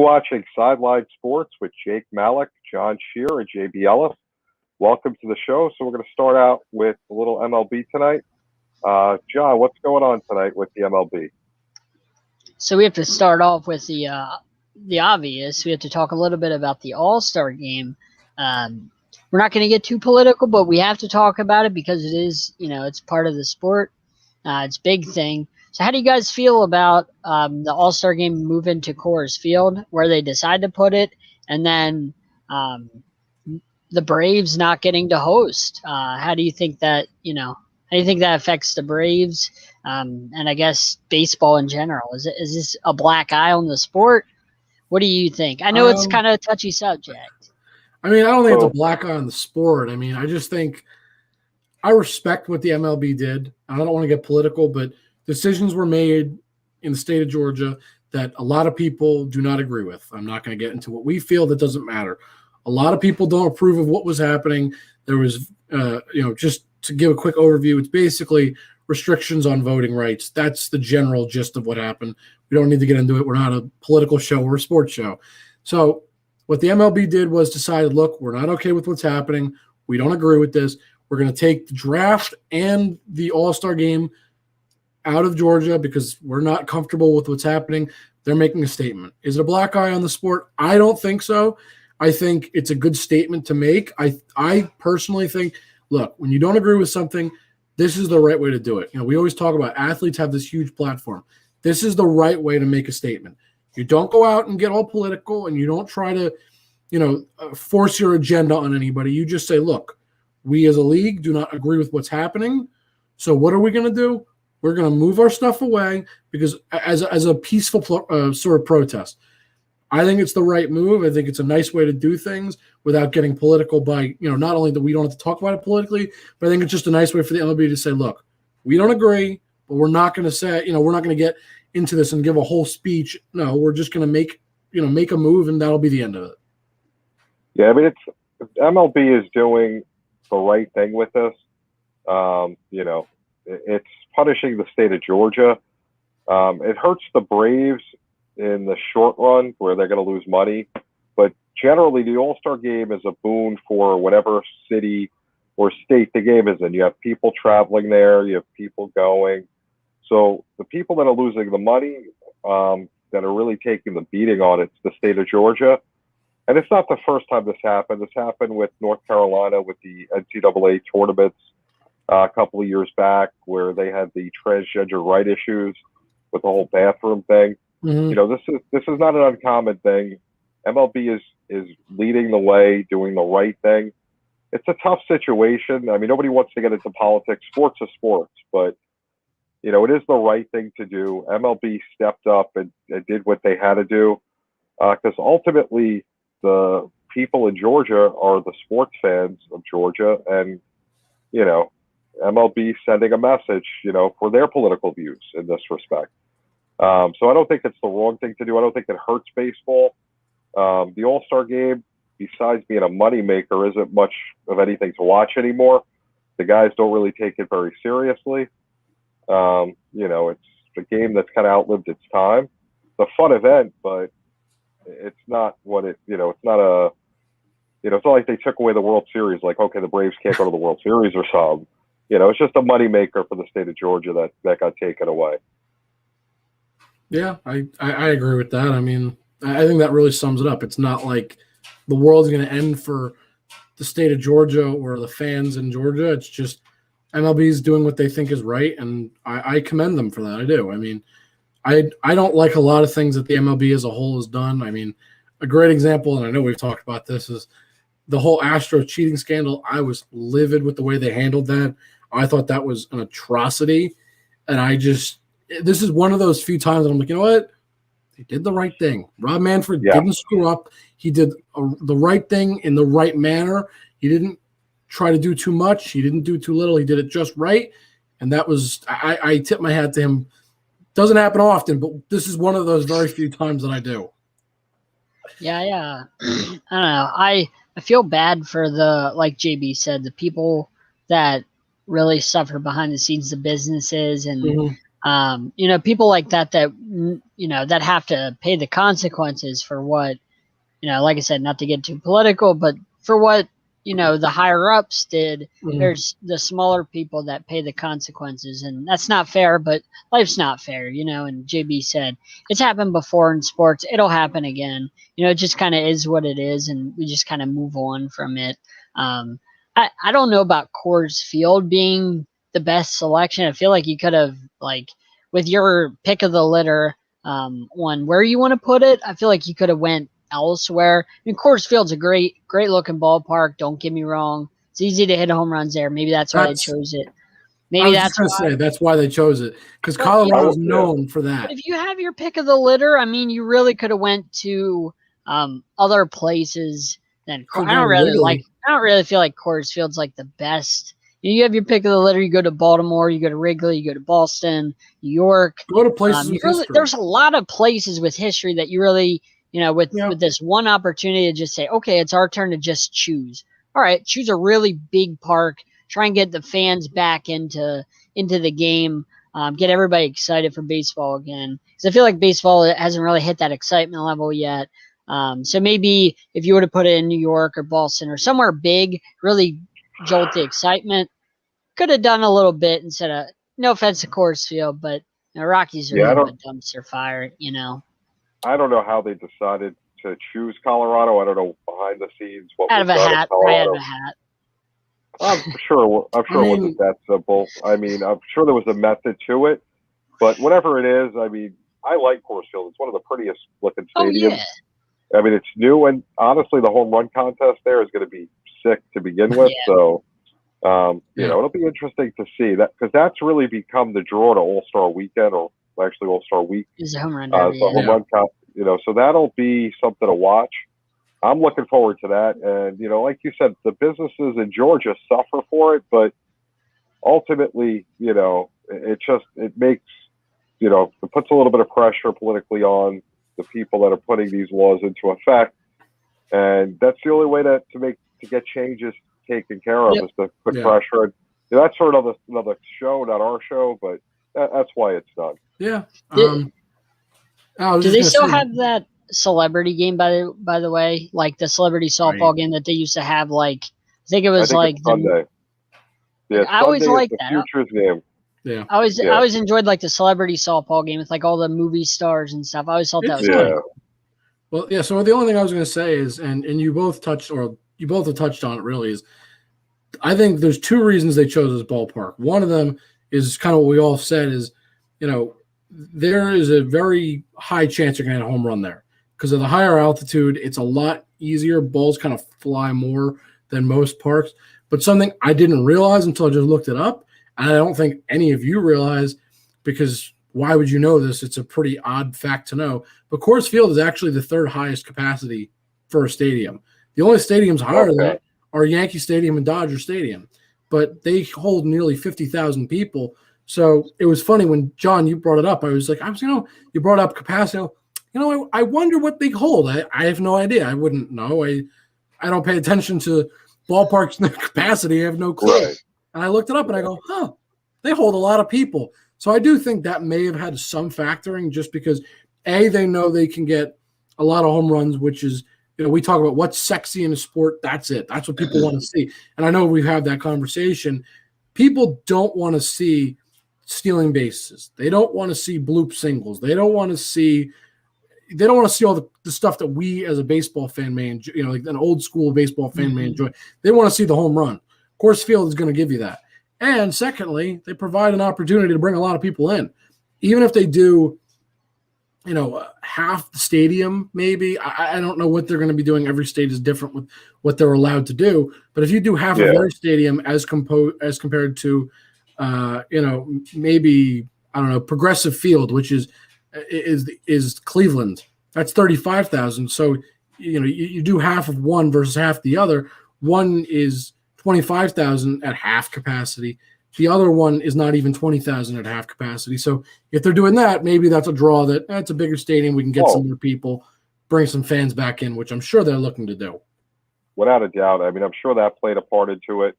watching Sideline Sports with Jake Malik, Jon Shearer, and JB Ellis. Welcome to the show. So we're going to start out with a little MLB tonight. John, what's going on tonight with the MLB? So we have to start off with the obvious. We have to talk a little bit about the All-Star game. We're not going to get too political, but we have to talk about it because it is, it's part of the sport. It's a big thing. So how do you guys feel about the All-Star game moving to Coors Field, where they decide to put it, and then the Braves not getting to host? How do you think that, how do you think that affects the Braves and I guess baseball in general? Is this a black eye on the sport? What do you think? I know it's kind of a touchy subject. I mean, I don't think it's a black eye on the sport. I mean, I just think I respect what the MLB did. I don't want to get political, but decisions were made in the state of Georgia that a lot of people do not agree with. I'm not going to get into what we feel. That doesn't matter. A lot of people don't approve of what was happening. There was, just to give a quick overview, it's basically restrictions on voting rights. That's the general gist of what happened. We don't need to get into it. We're not a political show or a sports show. So what the MLB did was decided, look, we're not okay with what's happening. We don't agree with this. We're going to take the draft and the All-Star game out of Georgia because we're not comfortable with what's happening. They're making a statement. Is it a black eye on the sport? I don't think so. I think it's a good statement to make. I personally think, look, when you don't agree with something, this is the right way to do it. We always talk about athletes have this huge platform. This is the right way to make a statement. You don't go out and get all political, and you don't try to, force your agenda on anybody. You just say, look, we as a league do not agree with what's happening. So what are we going to do? We're going to move our stuff away because as a peaceful sort of protest. I think it's the right move. I think it's a nice way to do things without getting political by, not only that we don't have to talk about it politically, but I think it's just a nice way for the MLB to say, look, we don't agree, but we're not going to say, we're not going to get into this and give a whole speech. No, we're just going to make a move, and that'll be the end of it. Yeah, I mean, MLB is doing the right thing with this. It's punishing the state of Georgia. It hurts the Braves in the short run where they're going to lose money. But generally, the All-Star game is a boon for whatever city or state the game is in. You have people traveling there. You have people going. So the people that are losing the money, that are really taking the beating on it's the state of Georgia. And it's not the first time this happened. This happened with North Carolina with the NCAA tournaments a couple of years back where they had the transgender right issues with the whole bathroom thing. Mm-hmm. This is not an uncommon thing. MLB is leading the way, doing the right thing. It's a tough situation. I mean, nobody wants to get into politics. Sports is sports, but it is the right thing to do. MLB stepped up and did what they had to do because ultimately the people in Georgia are the sports fans of Georgia, and MLB sending a message, for their political views in this respect. So I don't think it's the wrong thing to do. I don't think it hurts baseball. The All-Star game, besides being a moneymaker, isn't much of anything to watch anymore. The guys don't really take it very seriously. It's a game that's kind of outlived its time. It's a fun event, but it's not what it's not like they took away the World Series. Like, okay, the Braves can't go to the World Series or something. It's just a moneymaker for the state of Georgia that got taken away. Yeah, I agree with that. I mean, I think that really sums it up. It's not like the world's going to end for the state of Georgia or the fans in Georgia. It's just MLB is doing what they think is right, and I commend them for that. I do. I mean, I don't like a lot of things that the MLB as a whole has done. I mean, a great example, and I know we've talked about this, is the whole Astros cheating scandal. I was livid with the way they handled that. I thought that was an atrocity, and this is one of those few times that I'm like, you know what? They did the right thing. Rob Manfred didn't screw up. He did the right thing in the right manner. He didn't try to do too much. He didn't do too little. He did it just right, and that was I tip my hat to him. Doesn't happen often, but this is one of those very few times that I do. Yeah. I don't know. I feel bad for like JB said, the people that really suffer behind the scenes, the businesses and People like that that have to pay the consequences for what, like I said, not to get too political, but for what, the higher ups did. There's the smaller people that pay the consequences, and that's not fair, but life's not fair, and JB said it's happened before in sports. It'll happen again. It just kind of is what it is, and we just kind of move on from it. I don't know about Coors Field being the best selection. I feel like you could have, like, with your pick of the litter, on where you want to put it, I feel like you could have went elsewhere. I mean, Coors Field's a great looking ballpark. Don't get me wrong; it's easy to hit home runs there. Maybe that's why they chose it. Maybe that's why they chose it, because Colorado's known for that. But if you have your pick of the litter, I mean, you really could have went to other places than Coors. I don't really feel like Coors Field's like the best. You have your pick of the litter. You go to Baltimore, you go to Wrigley, you go to Boston, New York. Go to places with history. There's a lot of places with history that you really. With this one opportunity to just say, okay, it's our turn to just choose. All right, choose a really big park. Try and get the fans back into the game. Get everybody excited for baseball again. Because I feel like baseball hasn't really hit that excitement level yet. So maybe if you would have put it in New York or Boston or somewhere big, really jolt the excitement, could have done a little bit instead of, no offense to Coors Field, but Rockies are a dumpster fire, I don't know how they decided to choose Colorado. I don't know behind the scenes what out of a hat. I'm sure it wasn't that simple. I mean, I'm sure there was a method to it, but whatever it is, I mean, I like Coors Field. It's one of the prettiest looking stadiums. Oh, yeah. I mean, it's new, and honestly, the home run contest there is going to be sick to begin with. Yeah. So, it'll be interesting to see that, because that's really become the draw to All-Star Weekend, or actually All-Star Week. Is a home run derby. Home run so that'll be something to watch. I'm looking forward to that. And, like you said, the businesses in Georgia suffer for it, but ultimately, it makes, it puts a little bit of pressure politically on the people that are putting these laws into effect. And that's the only way to get changes taken care of, is to put pressure. And, that's sort of another show, not our show, but that's why it's done. Yeah. Do they still have that celebrity game, by the way, like the celebrity softball game that they used to have? Like, I think it was Sunday. Yeah, I always liked that. Futures game. Yeah. I always enjoyed like the celebrity softball game with like all the movie stars and stuff. I always thought that was funny. Well, yeah. So the only thing I was going to say is, and you both have touched on it, really, is I think there's two reasons they chose this ballpark. One of them is kind of what we all said is, there is a very high chance you're going to hit a home run there because of the higher altitude. It's a lot easier. Balls kind of fly more than most parks. But something I didn't realize until I just looked it up, and I don't think any of you realize, because why would you know this? It's a pretty odd fact to know. But Coors Field is actually the third highest capacity for a stadium. The only stadiums higher than that are Yankee Stadium and Dodger Stadium, but they hold nearly 50,000 people. So it was funny when, John, you brought it up. I was like, you brought up capacity. I wonder what they hold. I have no idea. I wouldn't know. I don't pay attention to ballparks and their capacity. I have no clue. Right. And I looked it up and I go, they hold a lot of people. So I do think that may have had some factoring, just because, A, they know they can get a lot of home runs, which is, we talk about what's sexy in a sport. That's it. That's what people want to see. And I know we've had that conversation. People don't want to see stealing bases. They don't want to see bloop singles. They don't want to see all the stuff that we as a baseball fan may enjoy, like an old school baseball fan may enjoy. They want to see the home run. Coors Field is going to give you that. And secondly, they provide an opportunity to bring a lot of people in. Even if they do, half the stadium, maybe. I don't know what they're going to be doing. Every state is different with what they're allowed to do. But if you do half of their stadium as compared to maybe, I don't know, Progressive Field, which is Cleveland. That's 35,000. So, you do half of one versus half the other. One is 25,000 at half capacity. The other one is not even 20,000 at half capacity. So if they're doing that, maybe that's a draw that it's a bigger stadium. We can get some more people, bring some fans back in, which I'm sure they're looking to do. Without a doubt. I mean, I'm sure that played a part into it.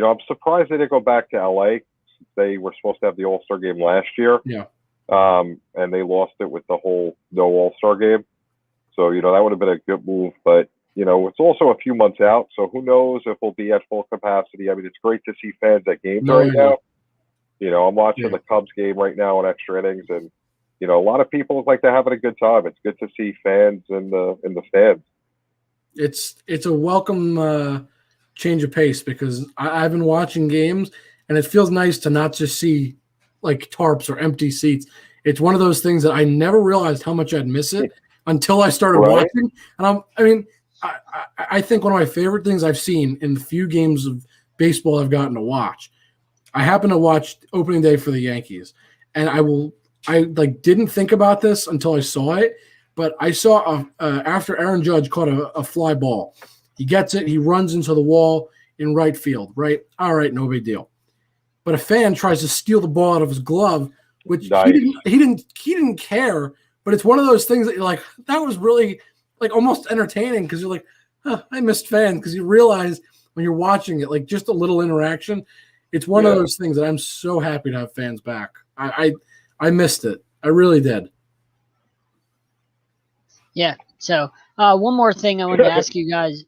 I'm surprised they didn't go back to LA, they were supposed to have the All-Star game last year. Yeah. And they lost it with the whole no All-Star game. So, that would have been a good move. But, it's also a few months out. So who knows if we'll be at full capacity. I mean, it's great to see fans at games right now. I'm watching the Cubs game right now in extra innings. And, a lot of people like they're having a good time. It's good to see fans in the stands. It's a welcome change of pace because I've been watching games and it feels nice to not just see like tarps or empty seats. It's one of those things that I never realized how much I'd miss it until I started watching. And I think one of my favorite things I've seen in the few games of baseball I've gotten to watch, I happened to watch opening day for the Yankees, and I didn't think about this until I saw it, but I saw after Aaron Judge caught a fly ball, he gets it, he runs into the wall in right field, right? All right, no big deal. But a fan tries to steal the ball out of his glove, which he didn't care. But it's one of those things that you're like, that was really like almost entertaining because you're like, I missed fans because you realize when you're watching it, like just a little interaction. It's one of those things that I'm so happy to have fans back. I missed it. I really did. Yeah. So one more thing I wanted to ask you guys: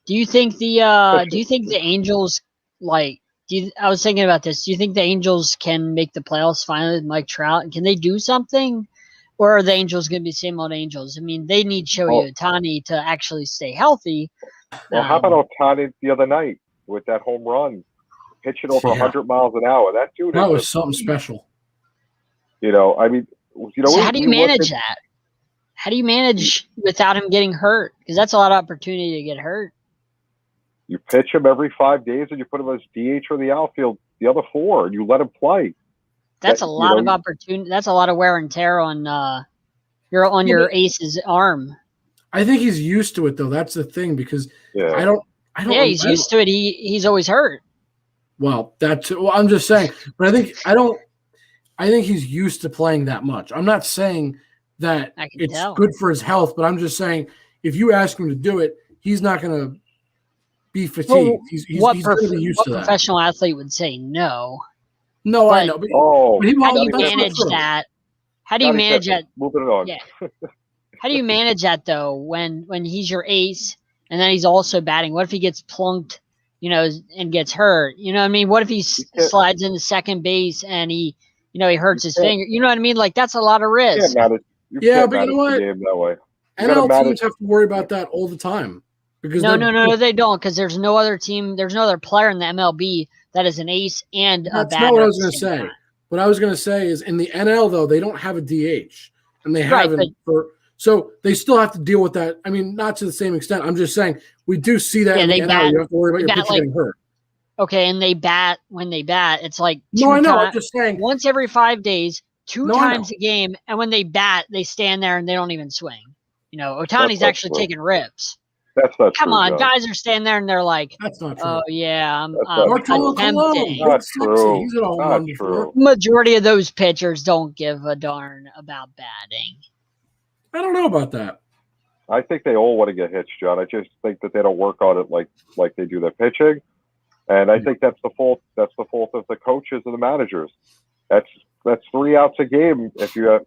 do you think the Angels I was thinking about this. Do you think the Angels can make the playoffs finally with Mike Trout? Can they do something? Or are the Angels going to be the same old Angels? I mean, they need Shohei Ohtani to actually stay healthy. Well, how about Ohtani the other night with that home run? Pitching over 100 miles an hour. That dude was something special. I mean, so how do you manage that? How do you manage without him getting hurt? Because that's a lot of opportunity to get hurt. You pitch him every 5 days and you put him as DH or the outfield the other 4 and you let him play. That's a lot of opportunity. That's a lot of wear and tear on your ace's arm. I think he's used to it though. That's the thing because I don't. Yeah, he's used to it. He's always hurt. Well, I'm just saying, but I think he's used to playing that much. I'm not saying that it's good for his health, but I'm just saying if you ask him to do it, he's not going to be fatigued. Well, he's going to be used to that. What professional athlete would say no? No, I know. But, how do you manage that? How do you manage that? Moving on. Yeah. How do you manage that though when he's your ace and then he's also batting? What if he gets plunked, and gets hurt? You know what I mean? What if he slides into second base and he hurts his finger? You know what I mean? Like that's a lot of risk. But you know what? NL teams have to worry about that all the time. Because no, they don't. Because there's no other team, there's no other player in the MLB that is an ace and a batter. That's not what I was going to say. What I was going to say is in the NL though they don't have a DH, and they haven't so they still have to deal with that. I mean, not to the same extent. I'm just saying we do see that in the NL. You have to worry about your pitcher getting hurt. Okay, and when they bat, it's like I'm just saying once every 5 days, 2 times a game, and when they bat, they stand there and they don't even swing. Ohtani's actually taking rips. That's not Come true, on, John. guys are standing there and they're like, "That's not true." Oh yeah, I'm attempting. Not true. Not true. Majority of those pitchers don't give a darn about batting. I don't know about that. I think they all want to get hits, John. I just think that they don't work on it like they do their pitching, and I think that's the fault. That's the fault of the coaches and the managers. That's 3 outs a game if you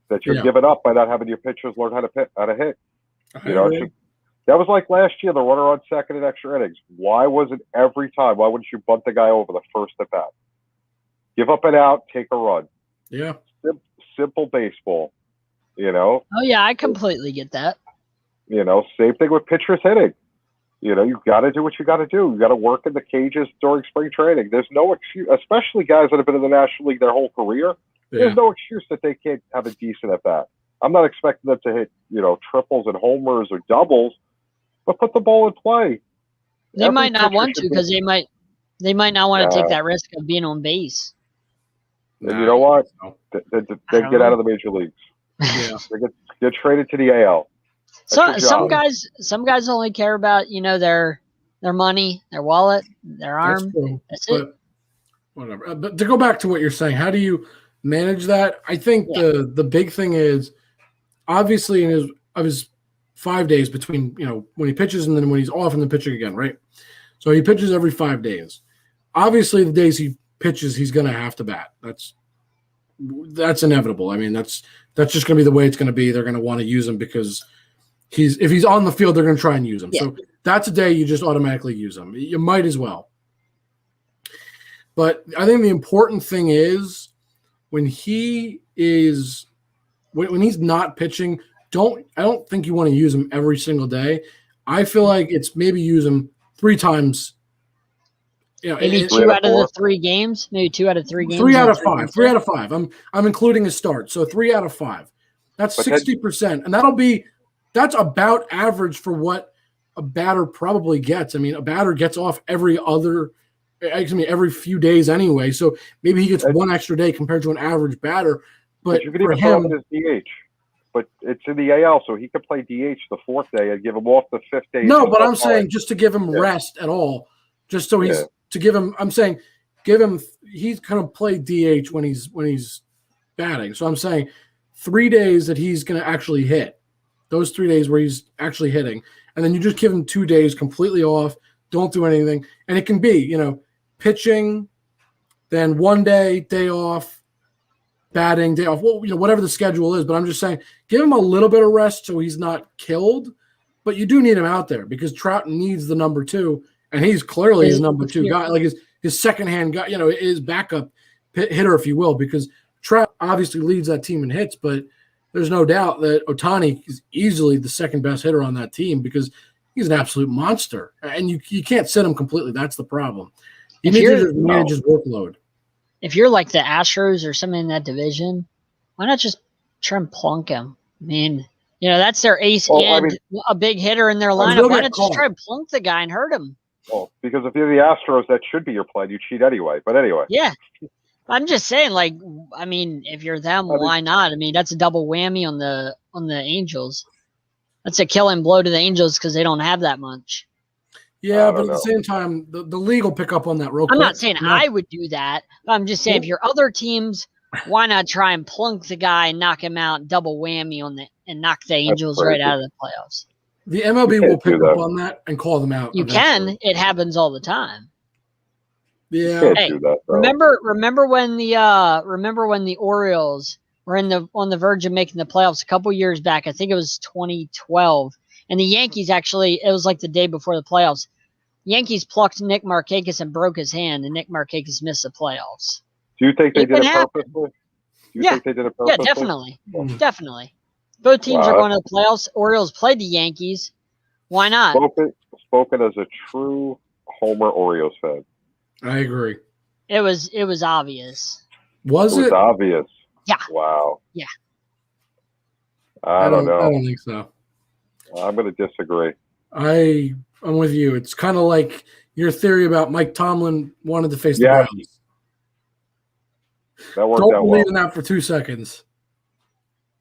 that you're giving up by not having your pitchers learn how to hit. That was like last year, the runner on second in extra innings. Why wasn't every time? Why wouldn't you bunt the guy over the first at bat? Give up an out, take a run. Yeah. Simple baseball, Oh, yeah, I completely get that. Same thing with pitchers hitting. You've got to do what you got to do. You got to work in the cages during spring training. There's no excuse, especially guys that have been in the National League their whole career. Yeah. There's no excuse that they can't have a decent at bat. I'm not expecting them to hit, triples and homers or doubles. But put the ball in play. They might not want to because they might not want to take that risk of being on base. And you know what? They get out of the major leagues. Yeah. They get traded to the AL. Some guys only care about their money, their wallet, their arm. That's it. Whatever. But to go back to what you're saying, how do you manage that? I think the big thing is obviously in his 5 days between, when he pitches and then when he's off and then pitching again, right? So he pitches every 5 days. Obviously, the days he pitches, he's going to have to bat. That's inevitable. I mean, that's just going to be the way it's going to be. They're going to want to use him because if he's on the field, they're going to try and use him. Yeah. So that's a day you just automatically use him. You might as well. But I think the important thing is when he is when he's not pitching, I don't think you want to use him every single day. I feel like it's maybe use him 3 times. Maybe 2 out of the 3 games. Maybe 2 out of 3 games. 3 out of 5. 3 out of 5. I'm including a start. So 3 out of 5. That's 60%, and that's about average for what a batter probably gets. I mean, a batter gets off every few days anyway. So maybe he gets 1 extra day compared to an average batter. But you could even throw him as DH. But it's in the AL, so he could play DH the 4th day and give him off the 5th day. No, but I'm saying just to give him rest at all, just so he's to give him. I'm saying give him. He's going to play DH when he's batting. So I'm saying 3 days that he's going to actually hit. Those 3 days where he's actually hitting, and then you just give him 2 days completely off. Don't do anything, and it can be pitching, then 1 day off. Batting, day off, whatever the schedule is. But I'm just saying, give him a little bit of rest so he's not killed. But you do need him out there because Trout needs the number 2, and he's clearly his number 2 guy, like his second-hand guy, his backup hitter, if you will, because Trout obviously leads that team in hits, but there's no doubt that Ohtani is easily the second-best hitter on that team because he's an absolute monster. And you can't sit him completely. That's the problem. You need to just manage his workload. If you're like the Astros or something in that division, why not just try and plunk him? I mean, that's their ace a big hitter in their lineup. Why not just try and plunk the guy and hurt him? Well, because if you're the Astros, that should be your plan. You cheat anyway. But anyway. Yeah. I'm just saying, if you're them, why not? I mean, that's a double whammy on the Angels. That's a killing blow to the Angels because they don't have that much. Yeah, but at the same time, the league will pick up on that real quick. I'm not saying I would do that, but I'm just saying if you're other teams, why not try and plunk the guy and knock him out, double whammy and knock the Angels right out of the playoffs? The MLB will pick up on that and call them out. You can. It happens all the time. Yeah. Hey, remember when the Orioles were on the verge of making the playoffs a couple years back? I think it was 2012, and the Yankees it was like the day before the playoffs. Yankees plucked Nick Markakis and broke his hand, and Nick Markakis missed the playoffs. Do you think they did it purposely? Yeah, definitely. Definitely. Both teams are going to the playoffs. Orioles played the Yankees. Why not? Spoken as a true Homer Orioles fan. I agree. It was obvious. Was it? It was obvious. Yeah. Wow. Yeah. I don't know. I don't think so. I'm going to disagree. I'm with you. It's kind of like your theory about Mike Tomlin wanted to face the Browns. That worked Don't out believe well. in that for 2 seconds.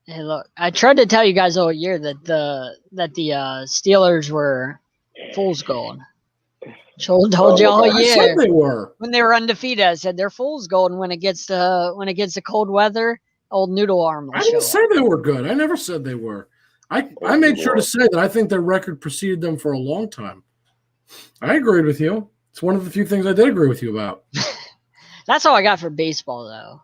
Hey, look, I tried to tell you guys all year that the Steelers were fool's gold. Told you all year. I said they were. When they were undefeated, I said they're fool's gold, and when it gets the cold weather, old noodle arm will I didn't say they were good. I never said they were. I made sure to say that I think their record preceded them for a long time. I agreed with you. It's one of the few things I did agree with you about. That's all I got for baseball, though.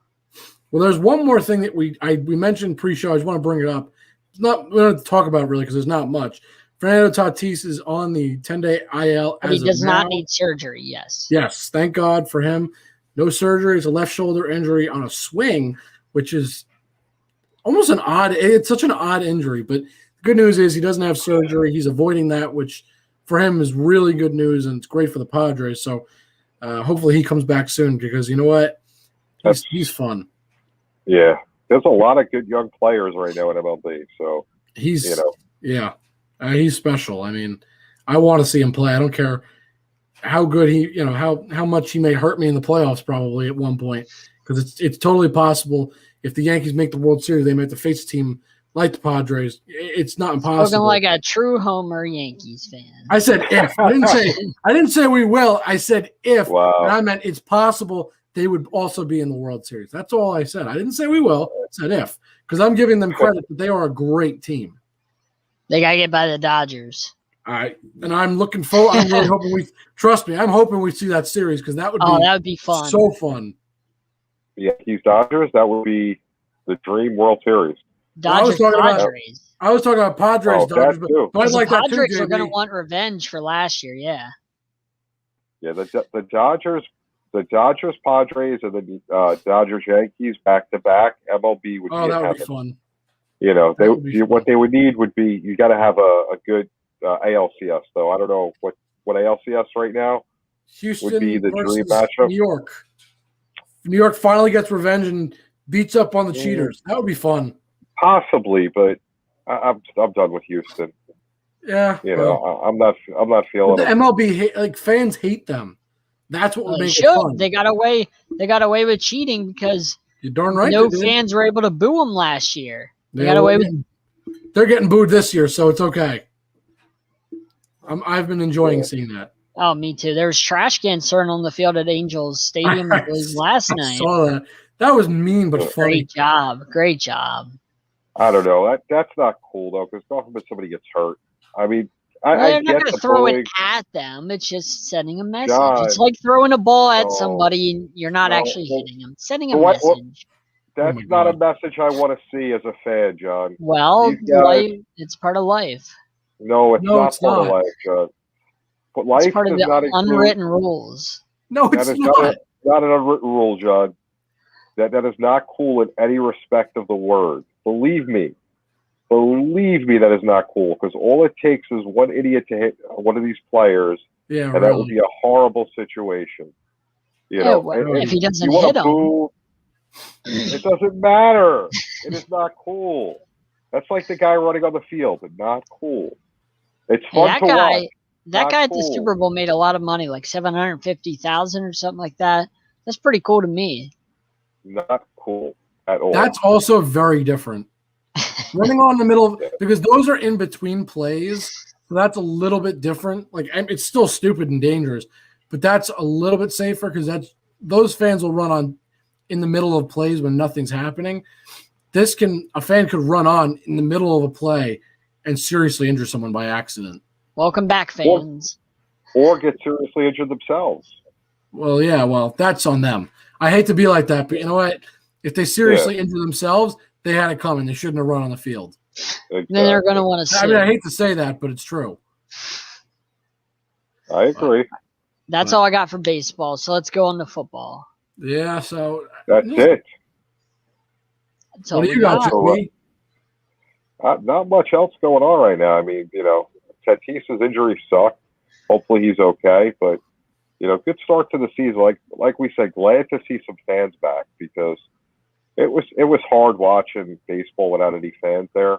Well, there's one more thing that we mentioned pre-show. I just want to bring it up. We don't have to talk about it really because there's not much. Fernando Tatis is on the 10-day IL. But he does not need surgery, yes. Yes, thank God for him. No surgery. It's a left shoulder injury on a swing, which is almost it's such an odd injury. But the good news is he doesn't have surgery. He's avoiding that, which for him is really good news, and it's great for the Padres. So hopefully he comes back soon because you know what? He's fun. Yeah. There's a lot of good young players right now in MLB. So he's special. I mean, I want to see him play. I don't care how good how much he may hurt me in the playoffs probably at one point because it's totally possible if the Yankees make the World Series, they may have to face a team like the Padres. It's not impossible. Spoken like a true Homer Yankees fan. I said if. I didn't say we will. I said if. Wow. And I meant it's possible they would also be in the World Series. That's all I said. I didn't say we will. I said if. Because I'm giving them credit that they are a great team. They got to get by the Dodgers. All right. And I'm looking forward. I'm really hoping trust me, I'm hoping we see that series because that would be fun. So fun. Yankees Dodgers, that would be the dream World Series. Dodgers Padres. I was talking about Padres Dodgers, but I'd like that too. Padres are going to want revenge for last year. Yeah. Yeah, the Dodgers Padres, and the Dodgers Yankees back to back. MLB would be that would heaven. be fun. You know, what they would need would be, you got to have a good ALCS though. I don't know what ALCS right now. Houston would be the dream matchup. New York. New York finally gets revenge and beats up on the cheaters. That would be fun. Possibly, but I'm done with Houston. Yeah, you know, I'm not feeling the it. MLB fans hate them. That's what would make it fun. They got away with cheating because you're darn right. No fans were able to boo them last year. They got away with. They're getting booed this year, so it's okay. I've been enjoying seeing that. Oh, me too. There was trash cans thrown on the field at Angels Stadium last night. I saw that. That was mean, but funny. Great job. I don't know. That's not cool though, because God forbid somebody gets hurt. I mean, they're not going to throw it at them. It's just sending a message. It's like throwing a ball at somebody and you're not actually hitting them. Sending a message. That's not a message I want to see as a fan, John. Well, it's part of life. No, it's not part of life, John. But life it's part of the unwritten rules. No, it's not. Not an unwritten rule, John. That is not cool in any respect of the word. Believe me, that is not cool, because all it takes is one idiot to hit one of these players, and that would be a horrible situation. You know, if he doesn't hit him, it doesn't matter. It is not cool. That's like the guy running on the field. Not cool. It's fun to watch. That guy at the Super Bowl made a lot of money, like $750,000 or something like that. That's pretty cool to me. Not cool at all. That's also very different. Running on the middle because those are in between plays, so that's a little bit different. Like, it's still stupid and dangerous, but that's a little bit safer because those fans will run on in the middle of plays when nothing's happening. A fan could run on in the middle of a play and seriously injure someone by accident. Welcome back, fans. Or get seriously injured themselves. Well, yeah, that's on them. I hate to be like that, but you know what? If they seriously injure themselves, they had it coming. They shouldn't have run on the field. Exactly. Then they're going to want to see. I mean, I hate to say that, but it's true. I agree. That's all I got for baseball. So let's go on to football. Yeah, so that's it. What do you got, Joey? Not much else going on right now. I mean, you know, Tatis's injury sucked. Hopefully he's okay, but you know, good start to the season. Like we said, glad to see some fans back because it was hard watching baseball without any fans there.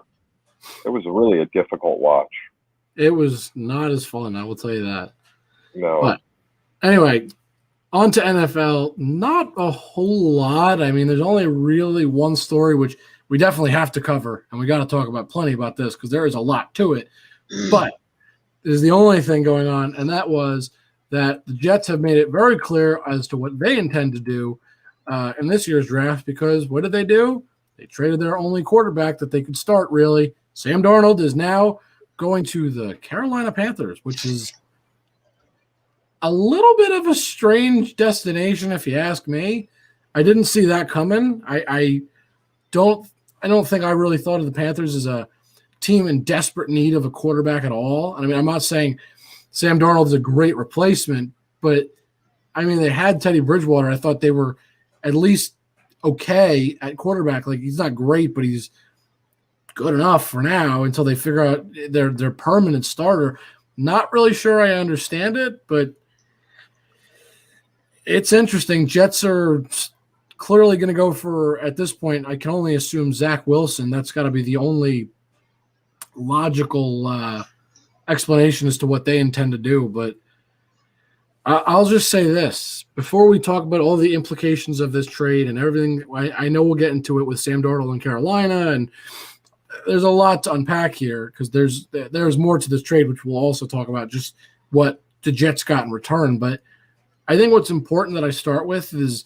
It was really a difficult watch. It was not as fun, I will tell you that. No. But anyway, on to NFL. Not a whole lot. I mean, there's only really one story which we definitely have to cover, and we got to talk about plenty about this because there is a lot to it. But this is the only thing going on, and that was that the Jets have made it very clear as to what they intend to do in this year's draft because what did they do? They traded their only quarterback that they could start, really. Sam Darnold is now going to the Carolina Panthers, which is a little bit of a strange destination, if you ask me. I didn't see that coming. I don't think I really thought of the Panthers as a team in desperate need of a quarterback at all. I mean, I'm not saying Sam Darnold is a great replacement, but I mean, they had Teddy Bridgewater. I thought they were at least okay at quarterback. Like, he's not great, but he's good enough for now until they figure out their permanent starter. Not really sure I understand it, but it's interesting. Jets are clearly going to go for, at this point, I can only assume Zach Wilson. That's got to be the only logical explanation as to what they intend to do. But I'll just say this. Before we talk about all the implications of this trade and everything, I know we'll get into it with Sam Darnold in Carolina, and there's a lot to unpack here because there's more to this trade, which we'll also talk about, just what the Jets got in return. But I think what's important that I start with is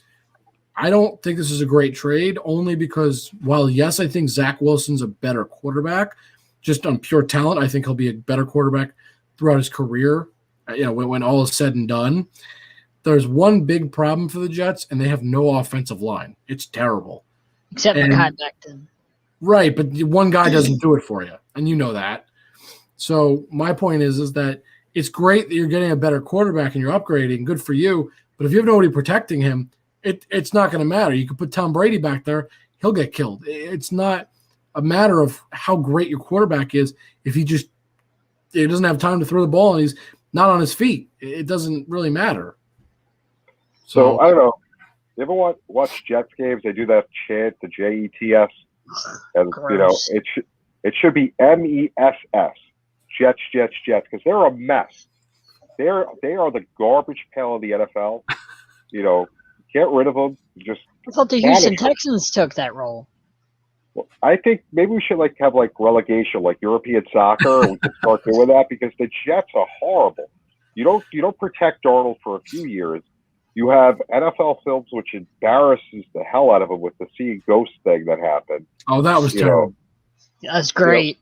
I don't think this is a great trade, only because while, yes, I think Zach Wilson's a better quarterback, just on pure talent, I think he'll be a better quarterback throughout his career, when all is said and done. there's one big problem for the Jets, and they have no offensive line. It's terrible. Except for Kai Becton. Right, but one guy doesn't do it for you, and you know that. So my point is that it's great that you're getting a better quarterback and you're upgrading. Good for you. But if you have nobody protecting him, it's not going to matter. You could put Tom Brady back there. He'll get killed. It's not a matter of how great your quarterback is. If he doesn't have time to throw the ball and he's not on his feet, it doesn't really matter. So I don't know. You ever watch Jets games? They do that chant, the JETS, and Gross. it should be MESS, Jets, because they're a mess. They are the garbage pail of the NFL. Get rid of them. Just I thought the Houston Texans took that role. Well, I think maybe we should have relegation, like European soccer. And we can start doing that because the Jets are horrible. You don't protect Darnold for a few years. You have NFL films which embarrasses the hell out of him with the seeing ghost thing that happened. Oh, that was terrible. That's great.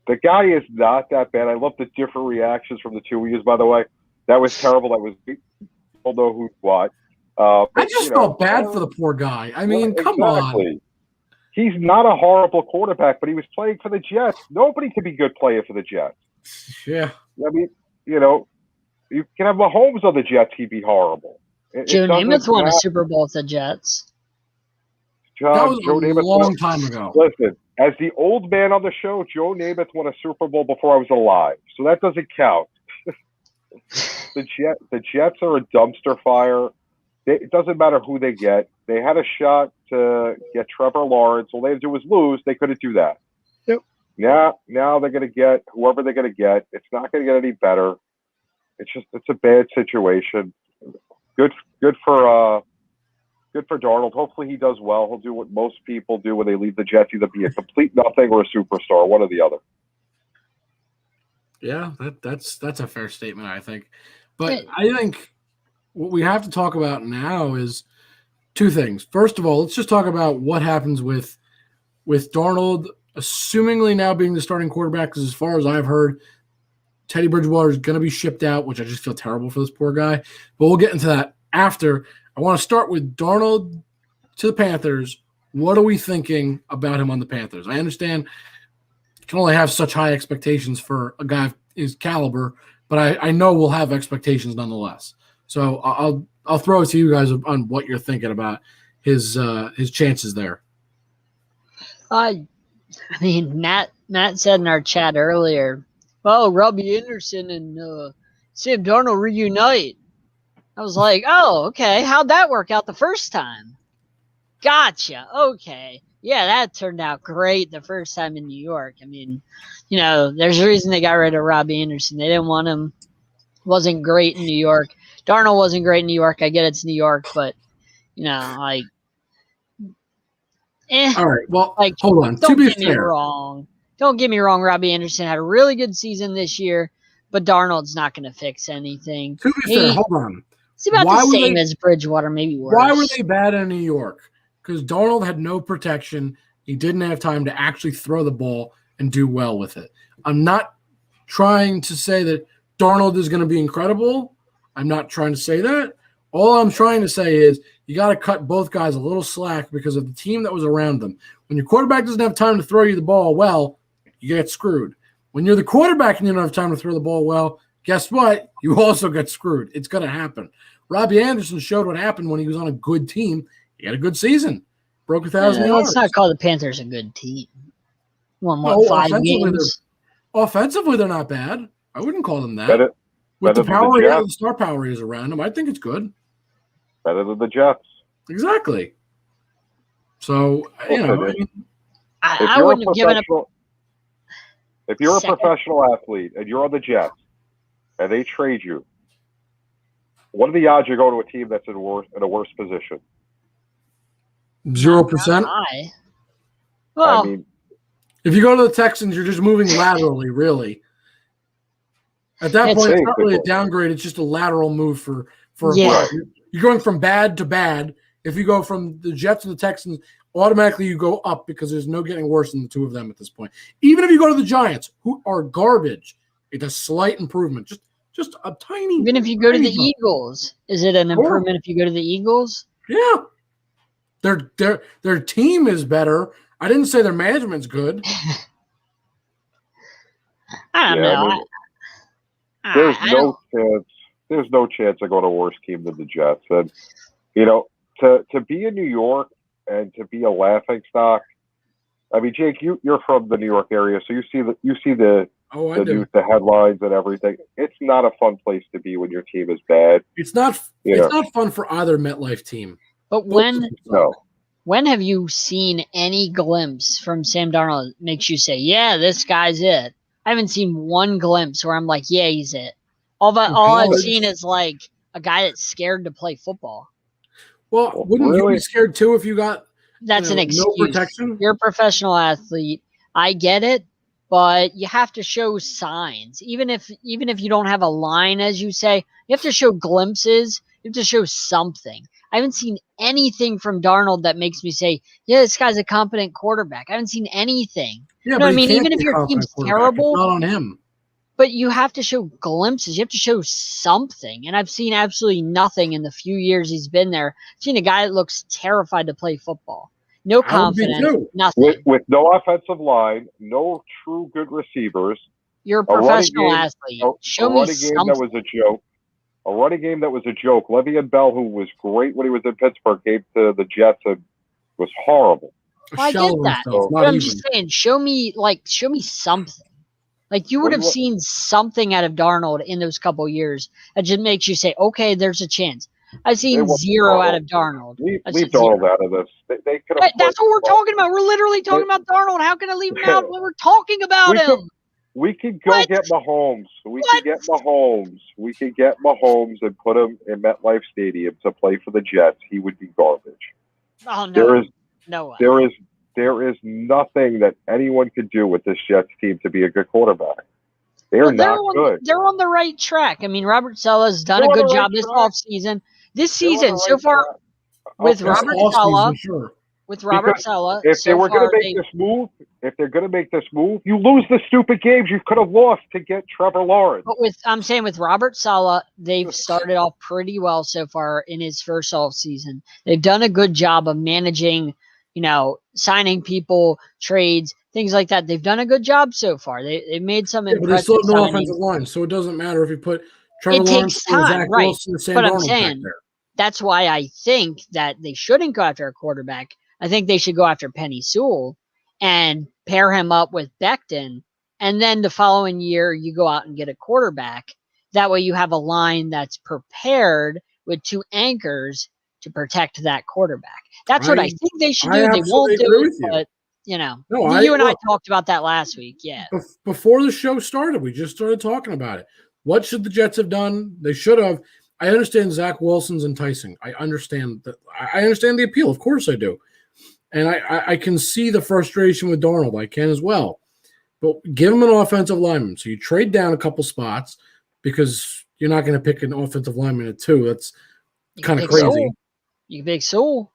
The guy is not that bad. I love the different reactions from the two of you, by the way. That was terrible. That was people know who's what. I just felt bad for the poor guy. I mean, come on. He's not a horrible quarterback, but he was playing for the Jets. Nobody can be good playing for the Jets. Yeah. I mean, you can have Mahomes on the Jets. He'd be horrible. Joe Namath won a Super Bowl with the Jets. That was a long time ago. Listen, as the old man on the show, Joe Namath won a Super Bowl before I was alive, so that doesn't count. The Jets are a dumpster fire. It doesn't matter who they get. They had a shot to get Trevor Lawrence. All they had to do was lose. They couldn't do that. Yep. Now they're going to get whoever they're going to get. It's not going to get any better. It's a bad situation. Good for Darnold. Hopefully he does well. He'll do what most people do when they leave the Jets, either be a complete nothing or a superstar, one or the other. Yeah, that's a fair statement, I think. But I think what we have to talk about now is two things. First of all, let's just talk about what happens with Darnold, assumingly now being the starting quarterback, because as far as I've heard, Teddy Bridgewater is going to be shipped out, which I just feel terrible for this poor guy. But we'll get into that after. I want to start with Darnold to the Panthers. What are we thinking about him on the Panthers? I understand you can only have such high expectations for a guy of his caliber, but I know we'll have expectations nonetheless. So I'll throw it to you guys on what you're thinking about his chances there. I mean, Matt said in our chat earlier, "Oh, Robbie Anderson and Sam Darnold reunite." I was like, "Oh, okay. How'd that work out the first time?" Gotcha. Okay. Yeah, that turned out great the first time in New York. I mean, there's a reason they got rid of Robbie Anderson. They didn't want him. Wasn't great in New York. Darnold wasn't great in New York. I get it's New York, but, All right. Well, hold on. To be fair. Don't get me wrong. Robbie Anderson had a really good season this year, but Darnold's not going to fix anything. To be fair, hold on. It's about the same as Bridgewater, maybe worse. Why were they bad in New York? Because Darnold had no protection. He didn't have time to actually throw the ball and do well with it. I'm not trying to say that Darnold is going to be incredible. I'm not trying to say that. All I'm trying to say is you got to cut both guys a little slack because of the team that was around them. When your quarterback doesn't have time to throw you the ball well, you get screwed. When you're the quarterback and you don't have time to throw the ball well, guess what? You also get screwed. It's going to happen. Robbie Anderson showed what happened when he was on a good team. He had a good season. Broke 1,000 yards. Let's not call the Panthers a good team. Won 5 games? Offensively, they're not bad. I wouldn't call them that. With the power, the star power is around them, I think it's good. Better than the Jets. Exactly. So, I wouldn't have given up. If you're a professional athlete and you're on the Jets and they trade you, what are the odds you're going to a team that's in a worse position? 0%. Well, I mean, if you go to the Texans, you're just moving laterally, really. At that point, it's not really a downgrade. It's just a lateral move for you're going from bad to bad. If you go from the Jets to the Texans, automatically you go up because there's no getting worse than the two of them at this point. Even if you go to the Giants, who are garbage, it's a slight improvement. Just Just a tiny. Even if you go to the jump. Eagles, is it an improvement if you go to the Eagles? Yeah. Their team is better. I didn't say their management's good. I don't know. There's no chance I go to a worse team than the Jets. And to be in New York and to be a laughing stock. I mean, Jake, you're from the New York area, so you see the news, the headlines and everything. It's not a fun place to be when your team is bad. It's not. It's not fun for either MetLife team. But when have you seen any glimpse from Sam Darnold that makes you say, "Yeah, this guy's it"? I haven't seen one glimpse where I'm like, "Yeah, he's it." All I've seen is like a guy that's scared to play football. Well, wouldn't you be scared too if you got an excuse? No protection? You're a professional athlete. I get it, but you have to show signs. Even if you don't have a line, as you say, you have to show glimpses. You have to show something. I haven't seen anything from Darnold that makes me say, "Yeah, this guy's a competent quarterback." I haven't seen anything. Yeah, you know what I mean? Even if your team's terrible, it's not on him. But you have to show glimpses. You have to show something. And I've seen absolutely nothing in the few years he's been there. I've seen a guy that looks terrified to play football. No confidence, nothing. With no offensive line, no true good receivers. You're a professional athlete. Show me something. A running game that was a joke. Le'Veon Bell, who was great when he was in Pittsburgh, gave to the Jets and was horrible. Well, I get that. But I'm just saying, show me something. Like you would have seen something out of Darnold in those couple years that just makes you say, okay, there's a chance. I've seen zero out of Darnold. Leave Darnold out of this. That's what we're talking about. We're literally talking about Darnold. How can I leave him out when we're talking about him? We could go get Mahomes. We could get Mahomes and put him in MetLife Stadium to play for the Jets. He would be garbage. Oh, no. There is nothing that anyone could do with this Jets team to be a good quarterback. They're not good. They're on the right track. I mean, Robert Sala's done a good job this offseason. This season, so far, with Robert Saleh, if they were going to make this move, you lose the stupid games you could have lost to get Trevor Lawrence. But with Robert Saleh, they've started off pretty well so far in his first offseason. They've done a good job of managing, signing people, trades, things like that. They've done a good job so far. They've made some impressive but they still have no signings. offensive line, so it doesn't matter if you put Trevor Lawrence or Zach Wilson or Sam Darnold back there. That's why I think that they shouldn't go after a quarterback. I think they should go after Penny Sewell and pair him up with Becton. And then the following year, you go out and get a quarterback. That way you have a line that's prepared with two anchors to protect that quarterback. That's what I think they should do. They won't do it, but, you and I talked about that last week. Yeah. Before the show started, we just started talking about it. What should the Jets have done? They should have. I understand Zach Wilson's enticing. I understand that. I understand the appeal. Of course I do. And I can see the frustration with Darnold. I can as well. But give him an offensive lineman. So you trade down a couple spots because you're not going to pick an offensive lineman at 2. That's kind of crazy. You pick Sewell.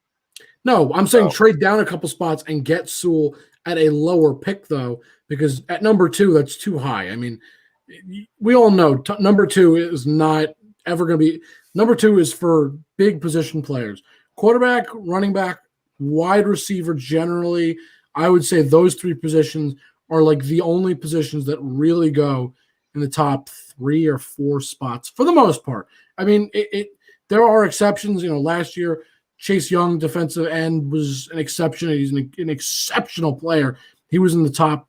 No, I'm saying trade down a couple spots and get Sewell at a lower pick, though, because at number 2, that's too high. I mean, we all know number 2 is not ever going to be – number 2 is for big position players. Quarterback, running back, wide receiver generally, I would say those 3 positions are like the only positions that really go in the top 3 or 4 spots for the most part. I mean, there are exceptions. Last year, Chase Young, defensive end, was an exception. He's an exceptional player. He was in the top,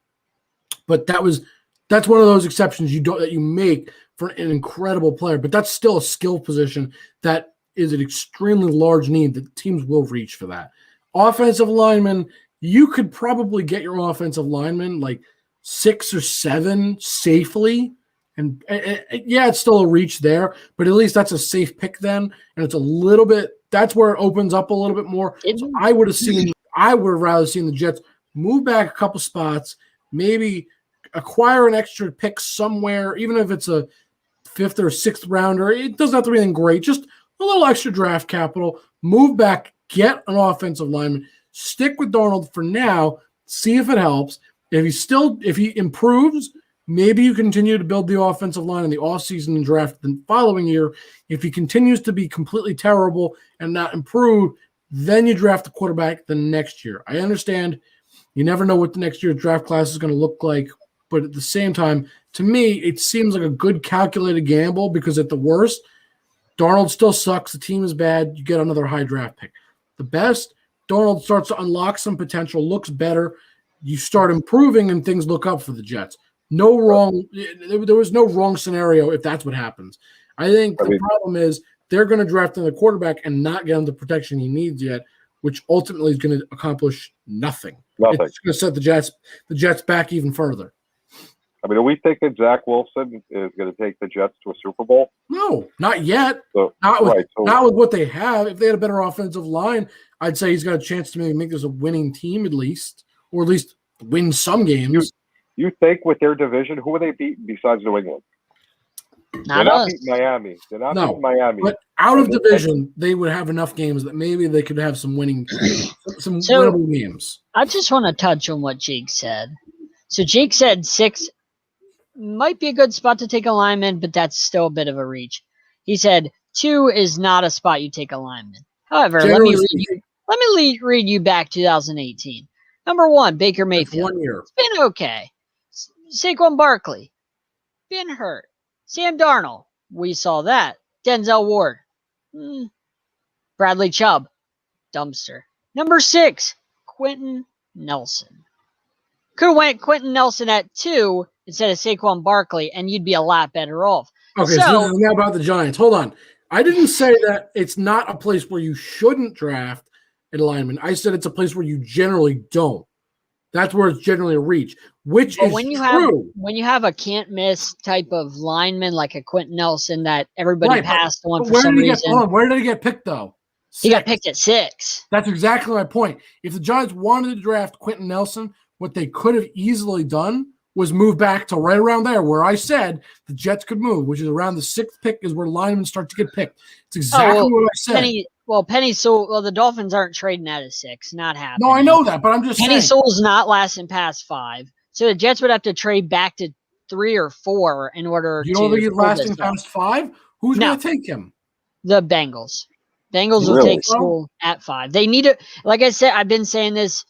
but that's one of those exceptions that you make for an incredible player. But that's still a skill position that is an extremely large need that teams will reach for that. Offensive lineman, you could probably get your offensive lineman like 6 or 7 safely. And it's still a reach there, but at least that's a safe pick then. And it's a little bit, that's where it opens up a little bit more. So I would have rather seen the Jets move back a couple spots, maybe acquire an extra pick somewhere, even if it's a 5th or 6th rounder. It doesn't have to be anything great, just a little extra draft capital, move back, get an offensive lineman, stick with Darnold for now, see if it helps. If he improves, Maybe you continue to build the offensive line in the offseason and draft the following year. If he continues to be completely terrible and not improve, then you draft the quarterback the next year. I understand you never know what the next year's draft class is going to look like, but at the same time, to me, it seems like a good calculated gamble because at the worst, Darnold still sucks. The team is bad. You get another high draft pick. The best, Darnold starts to unlock some potential, looks better. You start improving and things look up for the Jets. No wrong. There was no wrong scenario if that's what happens. I think the problem is they're going to draft another quarterback and not get him the protection he needs yet, which ultimately is going to accomplish nothing. It's going to set the Jets back even further. I mean, are we thinking Zach Wilson is going to take the Jets to a Super Bowl? No, not yet. So, not with what they have. If they had a better offensive line, I'd say he's got a chance to maybe make this a winning team at least, or at least win some games. You think with their division, who are they beating besides New England? They're not beating Miami. They're not beating Miami. But out of division, they would have enough games that maybe they could have some winning, some winnable games. I just want to touch on what Jake said. So Jake said 6 might be a good spot to take a lineman, but that's still a bit of a reach. He said 2 is not a spot you take a lineman. However, let me read you back 2018. Number 1, Baker Mayfield. 1 year. It's been okay. Saquon Barkley. Been hurt. Sam Darnold. We saw that. Denzel Ward. Bradley Chubb. Dumpster. Number 6, Quentin Nelson. Could have went Quentin Nelson at 2 instead of Saquon Barkley, and you'd be a lot better off. Okay, so now about the Giants. Hold on. I didn't say that it's not a place where you shouldn't draft a lineman. I said it's a place where you generally don't. That's where it's generally a reach, which is true. When you have a can't miss type of lineman like a Quentin Nelson that everybody passed on for some reason. Where did he get picked though? 6. He got picked at 6. That's exactly my point. If the Giants wanted to draft Quentin Nelson, what they could have easily done was move back to right around there where I said the Jets could move, which is around the 6th pick is where linemen start to get picked. It's exactly what I said. Penny Sewell, the Dolphins aren't trading out of 6. Not happening. No, I know that, but I'm just saying. Penny Sewell's not lasting past 5. So the Jets would have to trade back to 3 or 4 in order to. You don't think he's lasting past 5? Who's going to take him? The Bengals. Bengals will take Sewell at 5. They need to, like I said, I've been saying this.